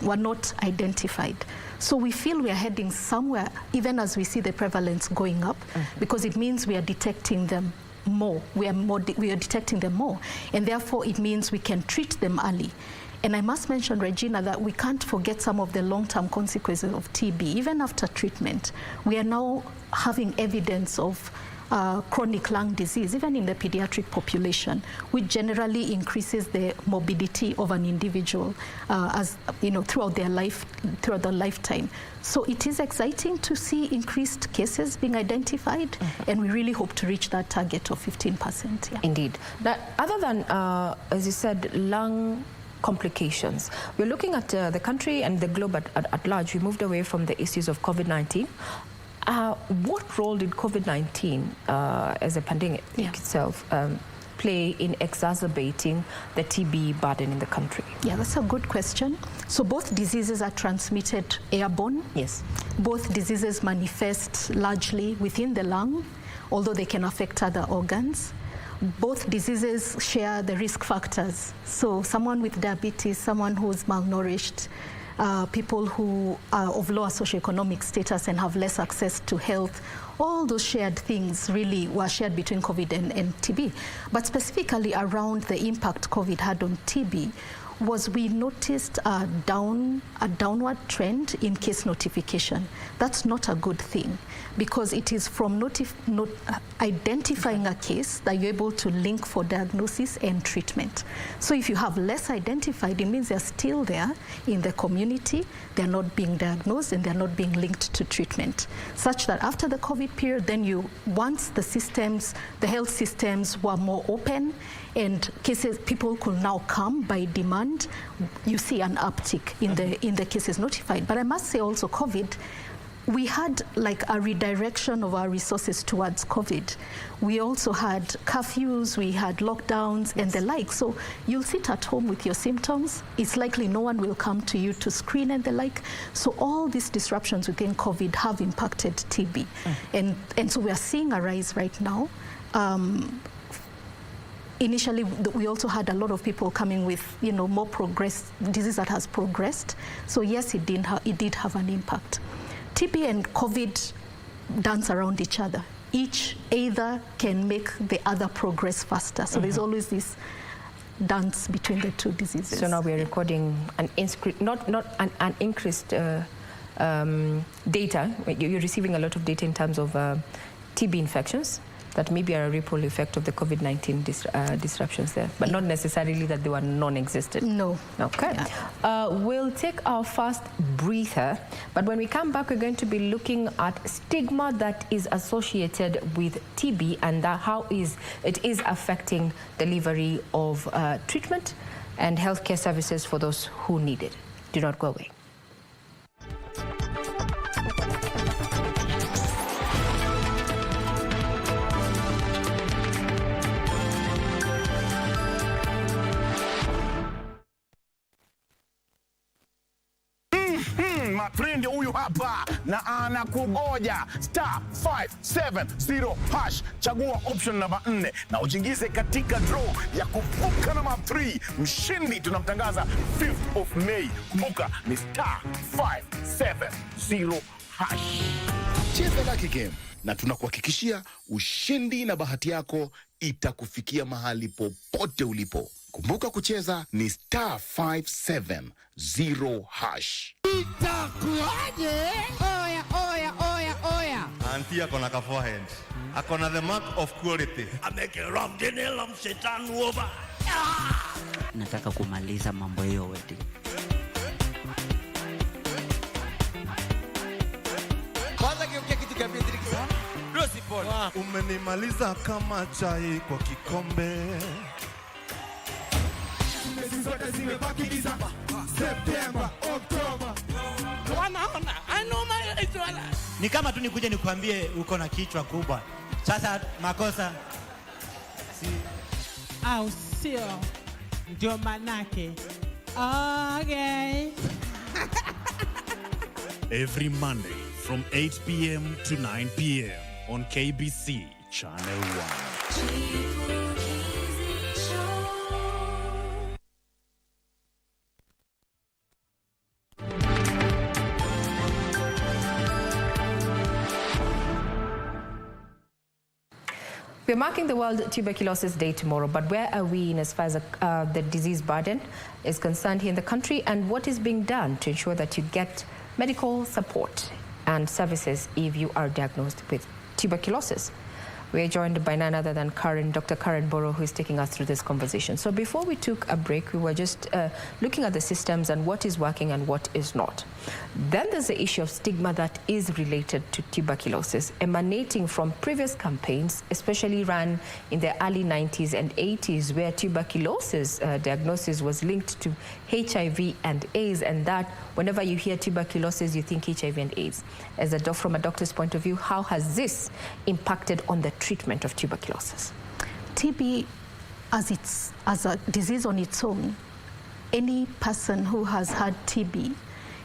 were not identified. So we feel we are heading somewhere, even as we see the prevalence going up, because it means we are detecting them more. We are detecting them more, and therefore it means we can treat them early. And I must mention, Regina, that we can't forget some of the long-term consequences of TB. Even after treatment, we are now having evidence of chronic lung disease, even in the pediatric population, which generally increases the morbidity of an individual as throughout their lifetime. So it is exciting to see increased cases being identified, and we really hope to reach that target of 15%. Yeah. Indeed. Now, other than, as you said, lung complications, we're looking at the country and the globe at large. We moved away from the issues of COVID-19. What role did COVID-19 as a pandemic itself play in exacerbating the TB burden in the country? Yeah, that's a good question. So both diseases are transmitted airborne. Yes. Both diseases manifest largely within the lung, although they can affect other organs. Both diseases share the risk factors. So someone with diabetes, someone who's malnourished, people who are of lower socioeconomic status and have less access to health, all those shared things really were shared between COVID and TB. But specifically around the impact COVID had on TB was we noticed a downward trend in case notification. That's not a good thing, because it is from identifying a case that you're able to link for diagnosis and treatment. So if you have less identified, it means they're still there in the community, they're not being diagnosed, and they're not being linked to treatment. Such that after the COVID period, then once the health systems were more open and people could now come by demand, you see an uptick in the cases notified. But I must say also, COVID, we had like a redirection of our resources towards COVID. We also had curfews, we had lockdowns and the like. So you'll sit at home with your symptoms. It's likely no one will come to you to screen and the like. So all these disruptions within COVID have impacted TB. And so we are seeing a rise right now. Initially, we also had a lot of people coming with, more disease that has progressed. So yes, it did have an impact. TB and COVID dance around each other. Each either can make the other progress faster. So there's always this dance between the two diseases. So now we're recording an increased data. You're receiving a lot of data in terms of TB infections that maybe are a ripple effect of the COVID-19 disruptions there, but not necessarily that they were non-existent. No. Okay. Yeah. We'll take our first breather, but when we come back, we're going to be looking at stigma that is associated with TB and how it is affecting delivery of treatment and healthcare services for those who need it. Do not go away. Friend huyu hapa na anakugoja *570# chagua option namba 4 na ujiingize katika draw ya kuvuka namba 3. Mshindi tunamtangaza 5th of May. Kumbuka ni *570#. Cheza Lucky Game na tunakuhakikishia ushindi na bahati yako itakufikia mahali popote ulipo. Kumbuka kucheza ni *570#. Itakuaje? Oya. Auntie akona ka forehead. Akona the mark of quality. Ameke ram denela mshetani over. Nataka kumaliza mambo hiyo wedding. Kwanza kiongea kitu kia Beatrice. Rosi Paul. Umenimaliza kama chai kwa kikombe. Zote zimebaki December, September, October. Wanaona, I know my Israel. Ni kama tu nikuje nikwambie uko na kichwa kubwa. Sasa makosa au sio? Ndio manake. Okay. Every Monday from 8 p.m. to 9 p.m. on KBC Channel 1. We're marking the World Tuberculosis Day tomorrow, but where are we in as far as the disease burden is concerned here in the country, and what is being done to ensure that you get medical support and services if you are diagnosed with tuberculosis? We are joined by none other than Dr. Karen Boro, who is taking us through this conversation. So before we took a break, we were just looking at the systems and what is working and what is not. Then there's the issue of stigma that is related to tuberculosis, emanating from previous campaigns, especially run in the early 90s and 80s, where tuberculosis diagnosis was linked to HIV and AIDS, and that whenever you hear tuberculosis, you think HIV and AIDS. From a doctor's point of view, how has this impacted on the treatment of tuberculosis? TB, as a disease on its own, any person who has had TB,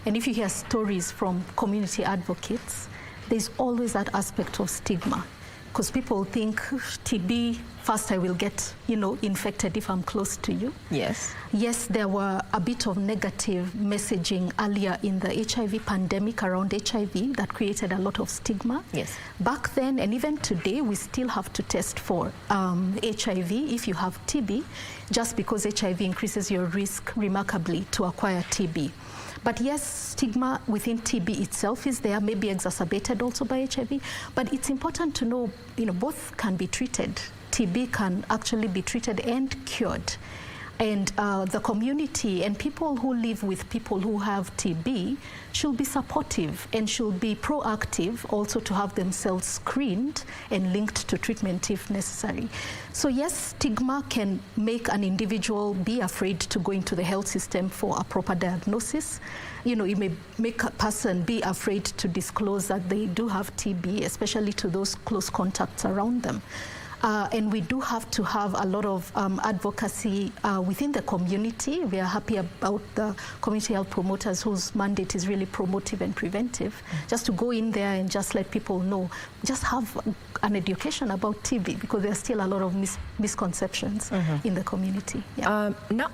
and if you hear stories from community advocates, there's always that aspect of stigma, because people think TB, first I will get, infected if I'm close to you. Yes. Yes, there were a bit of negative messaging earlier in the HIV pandemic around HIV that created a lot of stigma. Yes. Back then, and even today, we still have to test for HIV if you have TB, just because HIV increases your risk remarkably to acquire TB. But yes, stigma within TB itself is there, maybe exacerbated also by HIV. But it's important to know, both can be treated. TB can actually be treated and cured. And the community and people who live with people who have TB should be supportive and should be proactive also to have themselves screened and linked to treatment if necessary. So yes, stigma can make an individual be afraid to go into the health system for a proper diagnosis. It may make a person be afraid to disclose that they do have TB, especially to those close contacts around them. And we do have to have a lot of advocacy within the community. We are happy about the community health promoters whose mandate is really promotive and preventive. Just to go in there and just let people know, just have an education about TB, because there are still a lot of misconceptions in the community. Yeah. Now,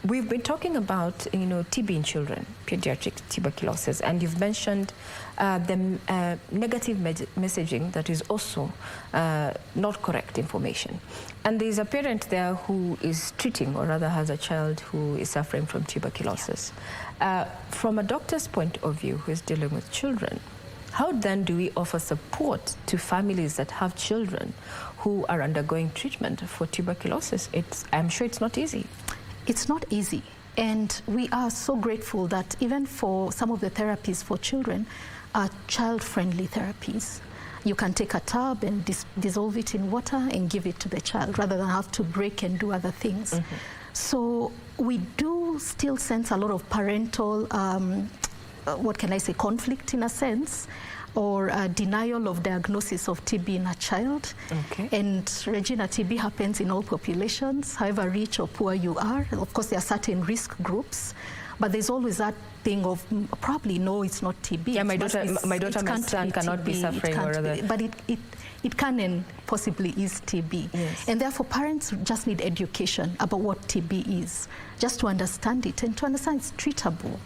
we've been talking about, TB in children, pediatric tuberculosis, and you've mentioned the negative messaging that is also not correct information. And there's a parent there who is treating, or rather has a child who is suffering from tuberculosis. From a doctor's point of view who is dealing with children, how then do we offer support to families that have children who are undergoing treatment for tuberculosis? I'm sure it's not easy. It's not easy, and we are so grateful that even for some of the therapies for children are child-friendly therapies. You can take a tub and dissolve it in water and give it to the child rather than have to break and do other things. So we do still sense a lot of parental, conflict in a sense, or denial of diagnosis of TB in a child. Okay. And Regina, TB happens in all populations, however rich or poor you are. Of course, there are certain risk groups, but there's always that thing of probably no, it's not TB. Yeah, my son cannot be suffering, or other. But it can and possibly is TB. Yes. And therefore, parents just need education about what TB is, just to understand it and to understand it's treatable.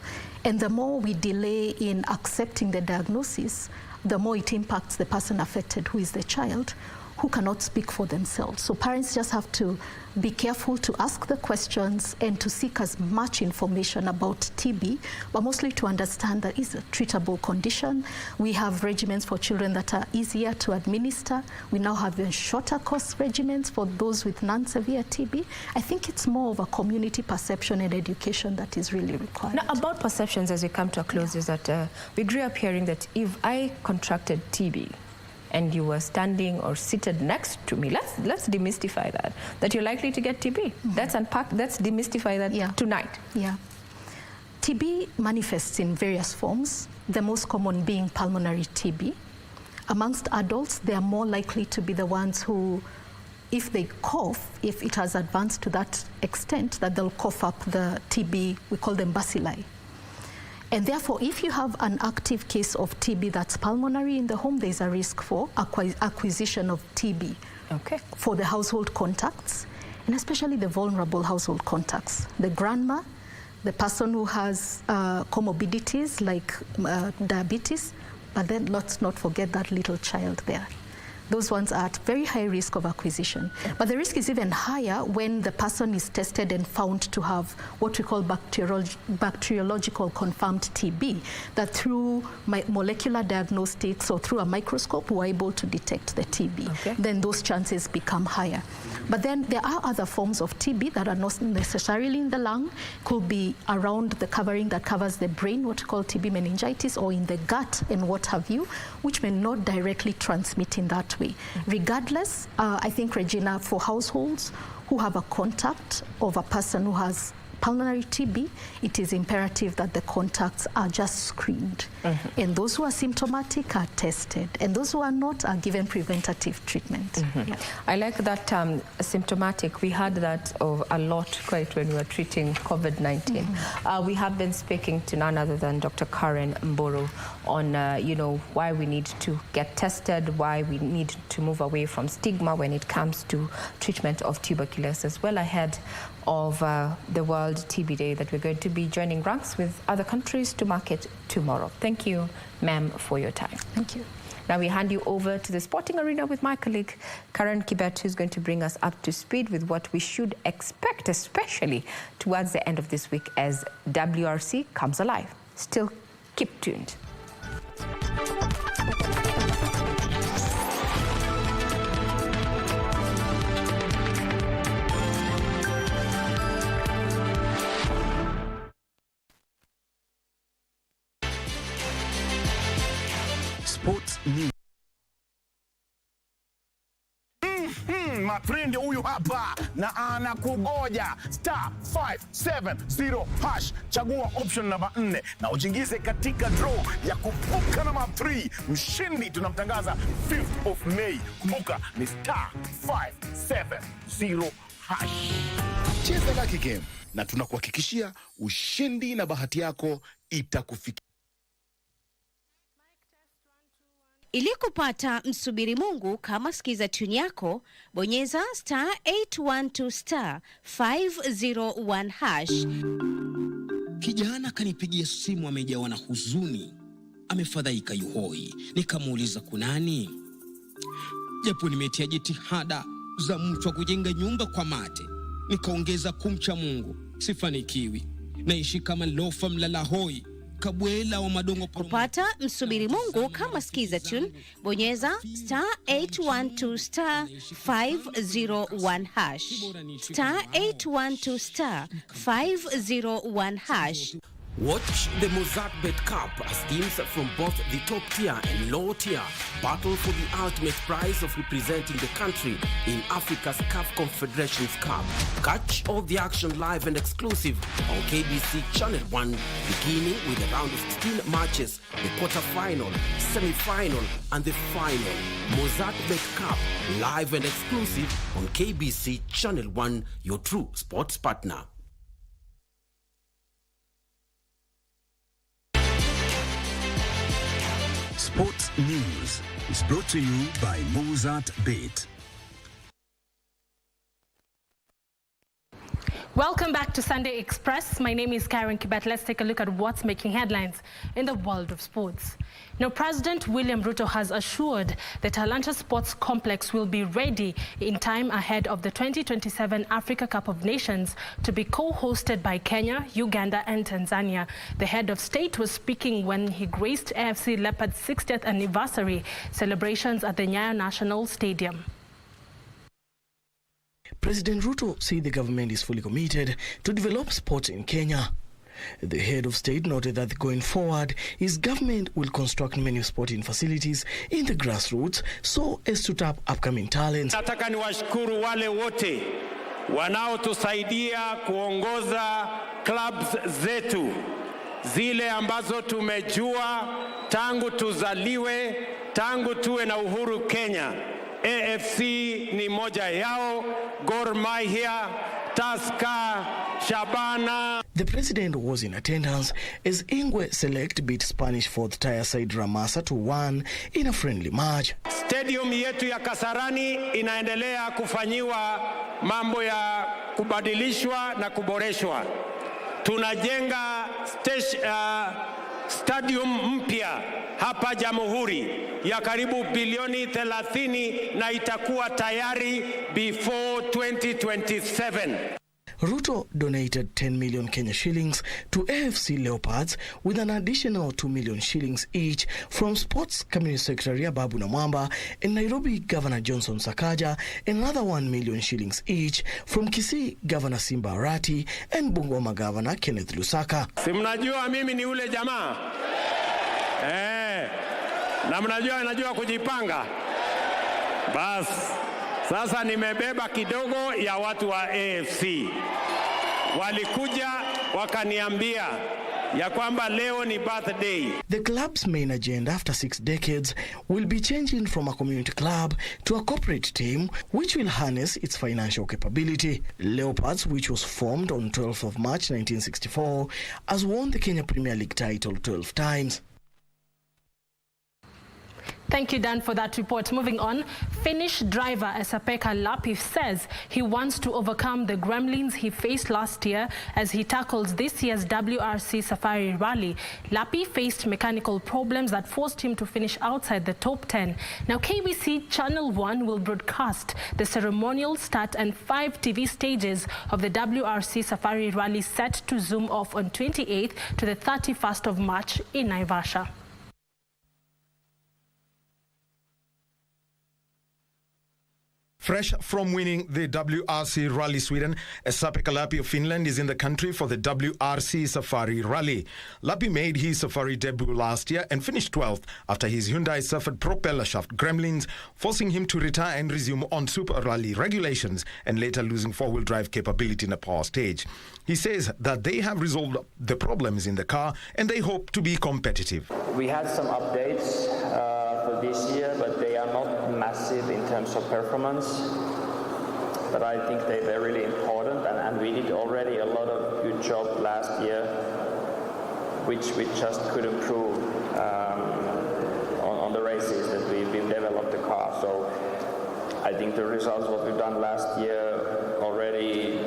And the more we delay in accepting the diagnosis, the more it impacts the person affected, who is the child, who cannot speak for themselves. So parents just have to be careful to ask the questions and to seek as much information about TB, but mostly to understand that it's a treatable condition. We have regimens for children that are easier to administer. We now have shorter course regimens for those with non-severe TB. I think it's more of a community perception and education that is really required. Now, about perceptions as we come to a close, is that we grew up hearing that if I contracted TB, and you were standing or seated next to me, let's demystify that you're likely to get TB. Let's demystify that tonight. Yeah. TB manifests in various forms, the most common being pulmonary TB. Amongst adults, they are more likely to be the ones who, if they cough, if it has advanced to that extent, that they'll cough up the TB, we call them bacilli. And therefore, if you have an active case of TB that's pulmonary in the home, there's a risk for acquisition of TB for the household contacts, and especially the vulnerable household contacts. The grandma, the person who has comorbidities like diabetes, but then let's not forget that little child there. those ones are at very high risk of acquisition. But the risk is even higher when the person is tested and found to have what we call bacteriological confirmed TB, that through molecular diagnostics or through a microscope we're able to detect the TB. Then those chances become higher. But then there are other forms of TB that are not necessarily in the lung, could be around the covering that covers the brain, what we call TB meningitis, or in the gut and what have you, which may not directly transmit in that way. Regardless, I think, Regina, for households who have a contact of a person who has pulmonary TB, it is imperative that the contacts are just screened. And those who are symptomatic are tested. And those who are not are given preventative treatment. I like that symptomatic. We had that a lot quite when we were treating COVID-19. We have been speaking to none other than Dr. Karen Mburu on, why we need to get tested, why we need to move away from stigma when it comes to treatment of tuberculosis, well ahead of the World TB Day that we're going to be joining ranks with other countries to mark it tomorrow. Thank you, ma'am, for your time. Thank you. Now we hand you over to the sporting arena with my colleague, Karen Kibet, who's going to bring us up to speed with what we should expect, especially towards the end of this week as WRC comes alive. Still keep tuned. Sports News. Matrindi huyu hapa na anakugoja *570# chagua option namba 4 na ujingize katika draw ya kuvuka namba 3. Mshindi tunamtangaza 5th of May. Kumbuka ni *570#. Cheza Lucky Game na tunakuhakikishia ushindi na bahati yako itakufikia. Ili kupata msubiri Mungu kama sikiza tune yako, bonyeza *812*501#. Kijana kanipigia simu amejawa na huzuni, amefadhaika yuhoi. Nikamuuliza kunani? Japo nimetia jitihada za mtu wa kujenga nyumba kwa mate, nikaongeza kumcha Mungu, sifanikiwi. Naishi kama lofa mlala hoi, kabwela wa madongo. Kupata msubiri Mungu kama sikiza tune, bonyeza *812*501#. *812*501#. Watch the Mozart Bet Cup as teams from both the top tier and low tier battle for the ultimate prize of representing the country in Africa's CAF Confederations Cup. Catch all the action live and exclusive on KBC Channel 1, beginning with the round of 16 matches, the quarter-final, semi-final, and the final. Mozart Bet Cup, live and exclusive on KBC Channel 1, your true sports partner. Sports News is brought to you by Mozart Bet. Welcome back to Sunday Express. My name is Karen Kibet. Let's take a look at what's making headlines in the world of sports. Now, President William Ruto has assured the Talanta Sports Complex will be ready in time ahead of the 2027 Africa Cup of Nations to be co-hosted by Kenya, Uganda and Tanzania. The head of state was speaking when he graced AFC Leopards' 60th anniversary celebrations at the Nyayo National Stadium. President Ruto said the government is fully committed to develop sports in Kenya. The head of state noted that going forward, his government will construct many sporting facilities in the grassroots so as to tap upcoming talents. Nataka niwashukuru wale wote wanaotusaidia kuongoza clubs zetu, zile ambazo tumejua tangu tuzaliwe, tangu tuwe na uhuru Kenya. AFC ni moja yao, Gor Mahia, Tusker, Shabana. The president was in attendance as Ingwe Select beat Spanish fourth tier side Ramasa 2-1 in a friendly match. Stadium yetu ya Kasarani inaendelea kufanyiwa mambo ya kubadilishwa na kuboreshwa. Tunajenga stadium mpya hapa Jamhuri ya karibu bilioni 30 na itakuwa tayari before 2027. Ruto donated 10 million Kenya shillings to AFC Leopards with an additional 2 million shillings each from Sports Community Secretary Babu Namwamba and Nairobi Governor Johnson Sakaja, and another 1 million shillings each from Kisii Governor Simba Arati and Bungoma Governor Kenneth Lusaka. Si mnajua mimi ni ule jamaa? Na mnajua najua kujipanga. Bas, sasa nimebeba kidogo ya watu wa AFC. Walikuja wakaniambia ya kwamba leo ni birthday. The club's main agenda after 6 decades will be changing from a community club to a corporate team which will harness its financial capability. Leopards, which was formed on 12th of March 1964, has won the Kenya Premier League title 12 times. Thank you, Dan, for that report. Moving on, Finnish driver Esa-Pekka Lappi says he wants to overcome the gremlins he faced last year as he tackles this year's WRC Safari Rally. Lappi faced mechanical problems that forced him to finish outside the top 10. Now, KBC Channel 1 will broadcast the ceremonial start and 5 TV stages of the WRC Safari Rally set to zoom off on 28th to the 31st of March in Naivasha. Fresh from winning the WRC Rally Sweden, Esa-Pekka Lappi of Finland is in the country for the WRC Safari Rally. Lappi made his Safari debut last year and finished 12th after his Hyundai suffered propeller shaft gremlins, forcing him to retire and resume on Super Rally regulations and later losing four-wheel drive capability in a power stage. He says that they have resolved the problems in the car and they hope to be competitive. We had some updates for this year, but they are not massive in terms of performance. But I think they're really important, and we did already a lot of good job last year, which we just could improve on the races that we've developed the car. So I think the results what we've done last year already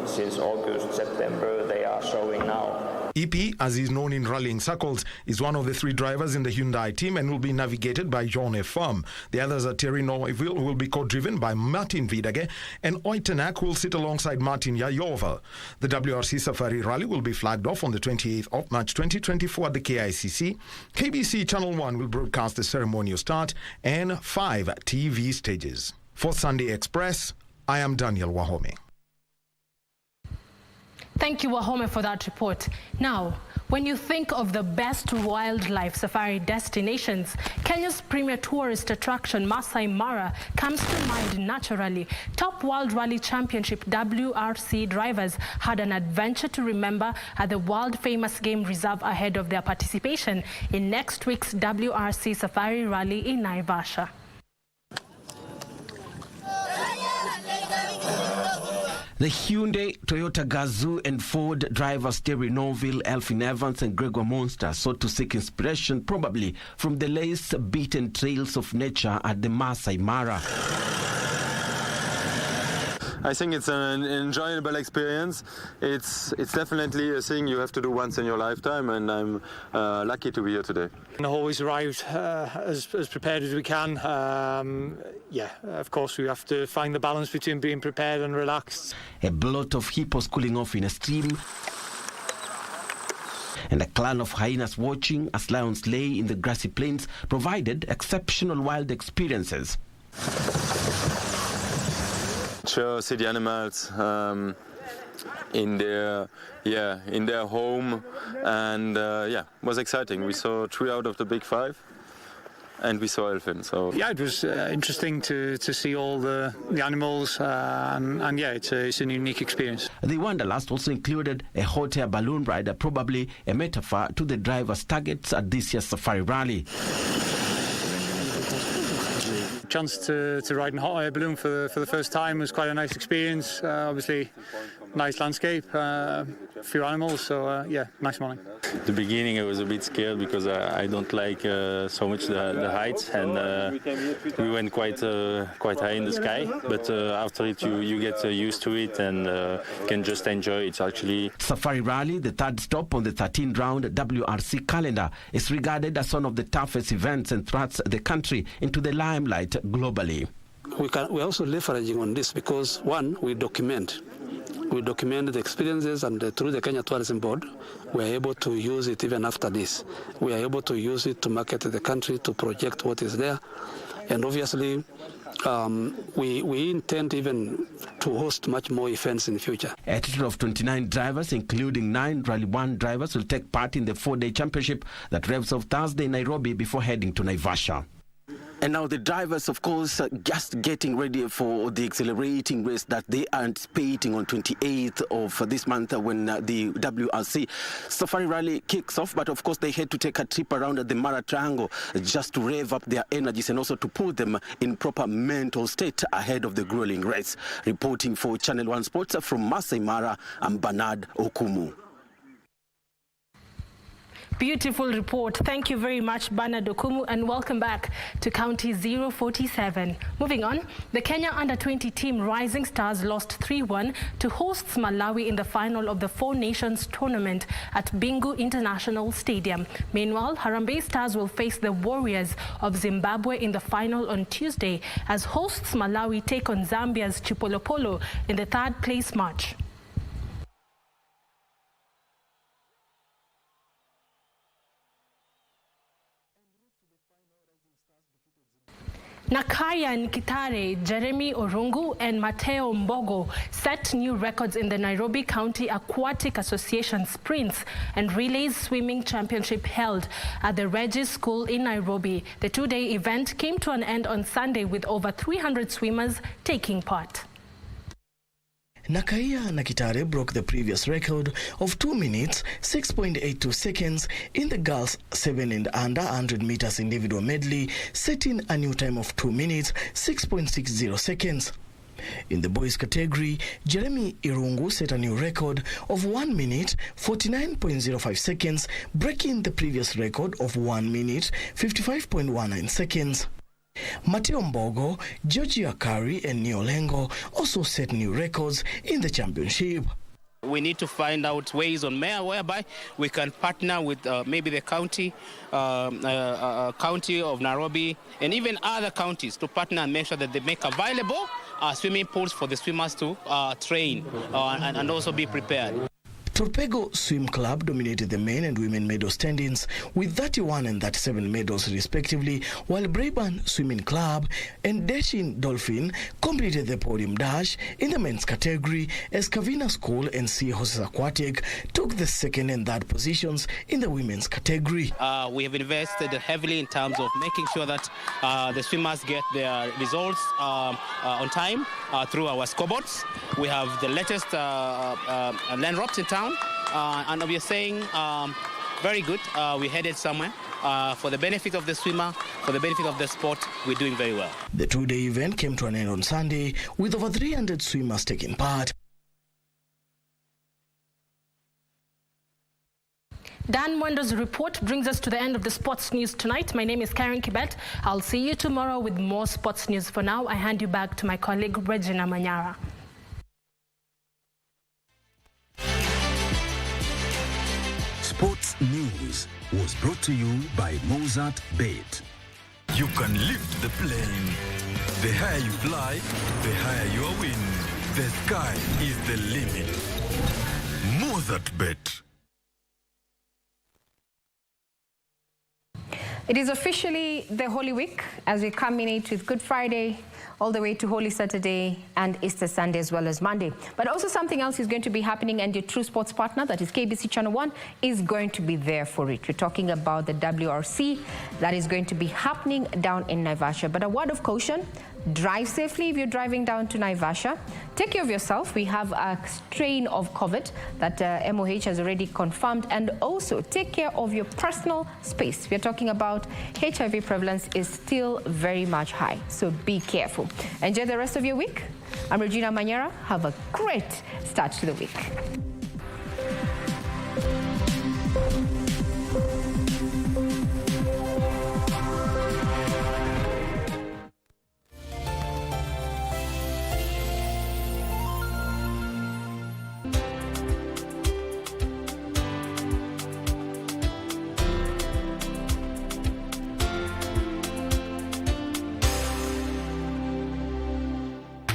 since August, September, they are showing now. EP, as he's known in rallying circles, is one of the 3 drivers in the Hyundai team and will be navigated by John F. Firm. The others are Terry Noiville, who will be co-driven by Martin Vidage, and Oitenak, who will sit alongside Martin Yayoval. The WRC Safari Rally will be flagged off on the 28th of March 2024 at the KICC. KBC Channel 1 will broadcast the ceremonial start and 5 TV stages. For Sunday Express, I am Daniel Wahome. Thank you, Wahome, for that report. Now, when you think of the best wildlife safari destinations, Kenya's premier tourist attraction, Masai Mara, comes to mind naturally. Top World Rally Championship WRC drivers had an adventure to remember at the world-famous game reserve ahead of their participation in next week's WRC Safari Rally in Naivasha. The Hyundai, Toyota Gazoo and Ford drivers Terry Norville, Elfin Evans and Gregor Monster sought to seek inspiration probably from the less beaten trails of nature at the Masai Mara. I think it's an enjoyable experience. It's definitely a thing you have to do once in your lifetime, and I'm lucky to be here today. And always arrived as prepared as we can. Yeah, of course we have to find the balance between being prepared and relaxed. A blot of hippos cooling off in a stream, and a clan of hyenas watching as lions lay in the grassy plains provided exceptional wild experiences. Sure, see the animals in their home, and yeah, it was exciting. We saw 3 out of the big 5, and we saw elephants. So yeah, it was interesting to see all the animals, and yeah, it's a unique experience. The Wanderlust also included a hot air balloon ride, probably a metaphor to the driver's targets at this year's Safari Rally. Chance to ride in a hot air balloon for the first time was quite a nice experience. Obviously, nice landscape, a few animals, so yeah, nice morning. The beginning I was a bit scared because I don't like so much the heights, and we went quite high in the sky, but after it you get used to it and can just enjoy it. Actually, Safari Rally, the third stop on the 13-round WRC calendar, is regarded as one of the toughest events and thrusts the country into the limelight globally. We're also leveraging on this because, one, we document the experiences, and through the Kenya Tourism Board, we're able to use it even after this. We are able to use it to market the country, to project what is there, and obviously we intend even to host much more events in the future. A total of 29 drivers, including 9 Rally 1 drivers, will take part in the 4-day championship that revs off Thursday in Nairobi before heading to Naivasha. And now the drivers, of course, just getting ready for the accelerating race that they are anticipating on 28th of this month when the WRC Safari Rally kicks off. But of course, they had to take a trip around the Mara Triangle just to rev up their energies and also to put them in proper mental state ahead of the grueling race. Reporting for Channel 1 Sports from Masai Mara, I'm Bernard Okumu. Beautiful report. Thank you very much, Bernard Okumu, and welcome back to County 047. Moving on, the Kenya Under-20 team Rising Stars lost 3-1 to hosts Malawi in the final of the Four Nations tournament at Bingu International Stadium. Meanwhile, Harambee Stars will face the Warriors of Zimbabwe in the final on Tuesday as hosts Malawi take on Zambia's Chipolopolo in the third-place match. Nakaya Nkitare, Jeremy Orungu and Mateo Mbogo set new records in the Nairobi County Aquatic Association Sprints and Relays Swimming Championship held at the Regis School in Nairobi. The two-day event came to an end on Sunday with over 300 swimmers taking part. Nakaya Nakitare broke the previous record of 2 minutes, 6.82 seconds in the girls 7 and under 100 meters individual medley, setting a new time of 2 minutes, 6.60 seconds. In the boys category, Jeremy Irungu set a new record of 1 minute, 49.05 seconds, breaking the previous record of 1 minute, 55.19 seconds. Mateo Mbogo, Georgia Kari and Niolengo also set new records in the championship. We need to find out ways on whereby we can partner with maybe the county of Nairobi and even other counties to partner and make sure that they make available swimming pools for the swimmers to train and also be prepared. Torpego Swim Club dominated the men and women medal standings with 31 and 37 medals respectively, while Braeburn Swimming Club and Deshin Dolphin completed the podium dash in the men's category as Kavina School and Seahorses Aquatic took the second and third positions in the women's category. We have invested heavily in terms of making sure that the swimmers get their results on time through our scoreboards. We have the latest land ropes in town. And we are saying, very good, we headed somewhere. For the benefit of the swimmer, for the benefit of the sport, we're doing very well. The two-day event came to an end on Sunday with over 300 swimmers taking part. Dan Mwendo's report brings us to the end of the sports news tonight. My name is Karen Kibet. I'll see you tomorrow with more sports news. For now, I hand you back to my colleague, Regina Manyara. Sports News was brought to you by Mozart Bet. You can lift the plane. The higher you fly, the higher your win. The sky is the limit. Mozart Bet. It is officially the Holy Week as we culminate with Good Friday all the way to Holy Saturday and Easter Sunday as well as Monday. But also something else is going to be happening, and your true sports partner, that is KBC Channel 1, is going to be there for it. We're talking about the WRC that is going to be happening down in Naivasha. But a word of caution, Drive safely if you're driving down to Naivasha. Take care of yourself. We have a strain of COVID that MOH has already confirmed. And also take care of your personal space. We're talking about HIV prevalence is still very much high. So be careful. Enjoy the rest of your week. I'm Regina Manyara. Have a great start to the week.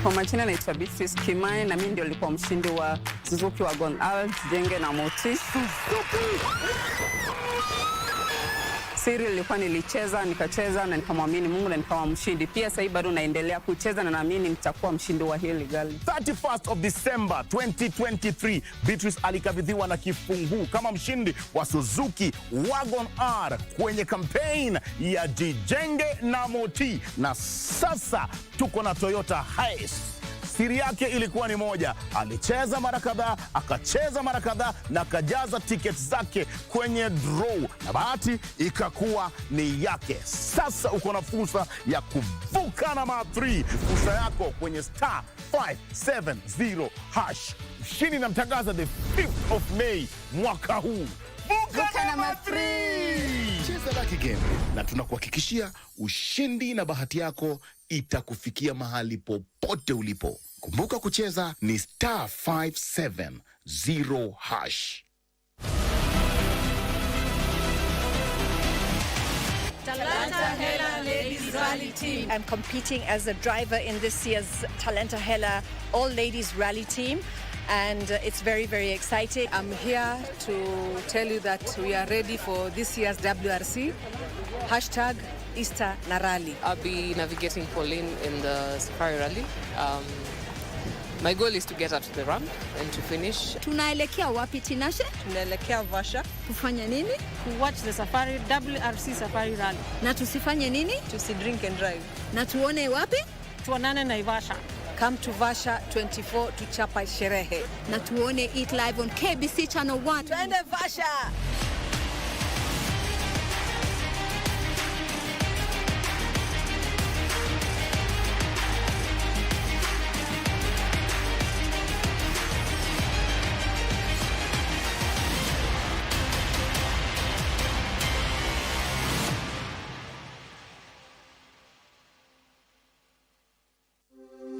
Kwa majina naitwa Beatrice Kimani na mimi ndio nilikuwa mshindi wa Suzuki Wagon R, Jenge na Moti. Siri ilikuwa nilicheza, nikacheza na nikamwamini Mungu na nikawa mshindi. Pia sasa bado naendelea kucheza na naamini nitakuwa mshindi wa hili gali. 31st of December 2023, Beatrice alikabidhiwa na kifunguu kama mshindi wa Suzuki Wagon R kwenye campaign ya Jijenge na Moti. Na sasa tuko na Toyota Hiace. Siri yake ilikuwa ni moja, alicheza mara kadhaa, akacheza mara kadhaa na akajaza tickets zake kwenye draw na bahati ikakuwa ni yake. Sasa uko na fursa ya kuvuka na ma3, fursa yako kwenye *570#. Ushindi namtangaza the 5th of May mwaka huu. Vuka na ma3! Cheza Lucky Game na tunakuhakikishia ushindi na bahati yako itakufikia mahali popote ulipo. Kumbuka kucheza ni *570#. Talanta Hela Ladies Rally Team. I'm competing as a driver in this year's Talanta Hela All Ladies Rally Team. And it's very, very exciting. I'm here to tell you that we are ready for this year's WRC. #Easter na Rally. I'll be navigating Pauline in the Safari Rally. My goal is to get up to the ramp and to finish. Tunaelekea wapi Tinashe? Tunaelekea Vasha. Kufanya nini? To watch the Safari WRC Safari Rally. Na tusifanye nini? To drink and drive. Na tuone wapi? Tuonane Naivasha. Come to Vasha 24 to chapa sherehe. Na tuone it live on KBC Channel 1. Twende Vasha!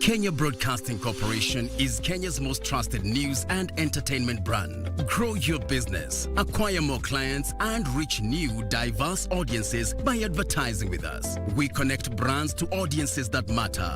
Kenya Broadcasting Corporation is Kenya's most trusted news and entertainment brand. Grow your business, acquire more clients, and reach new, diverse audiences by advertising with us. We connect brands to audiences that matter.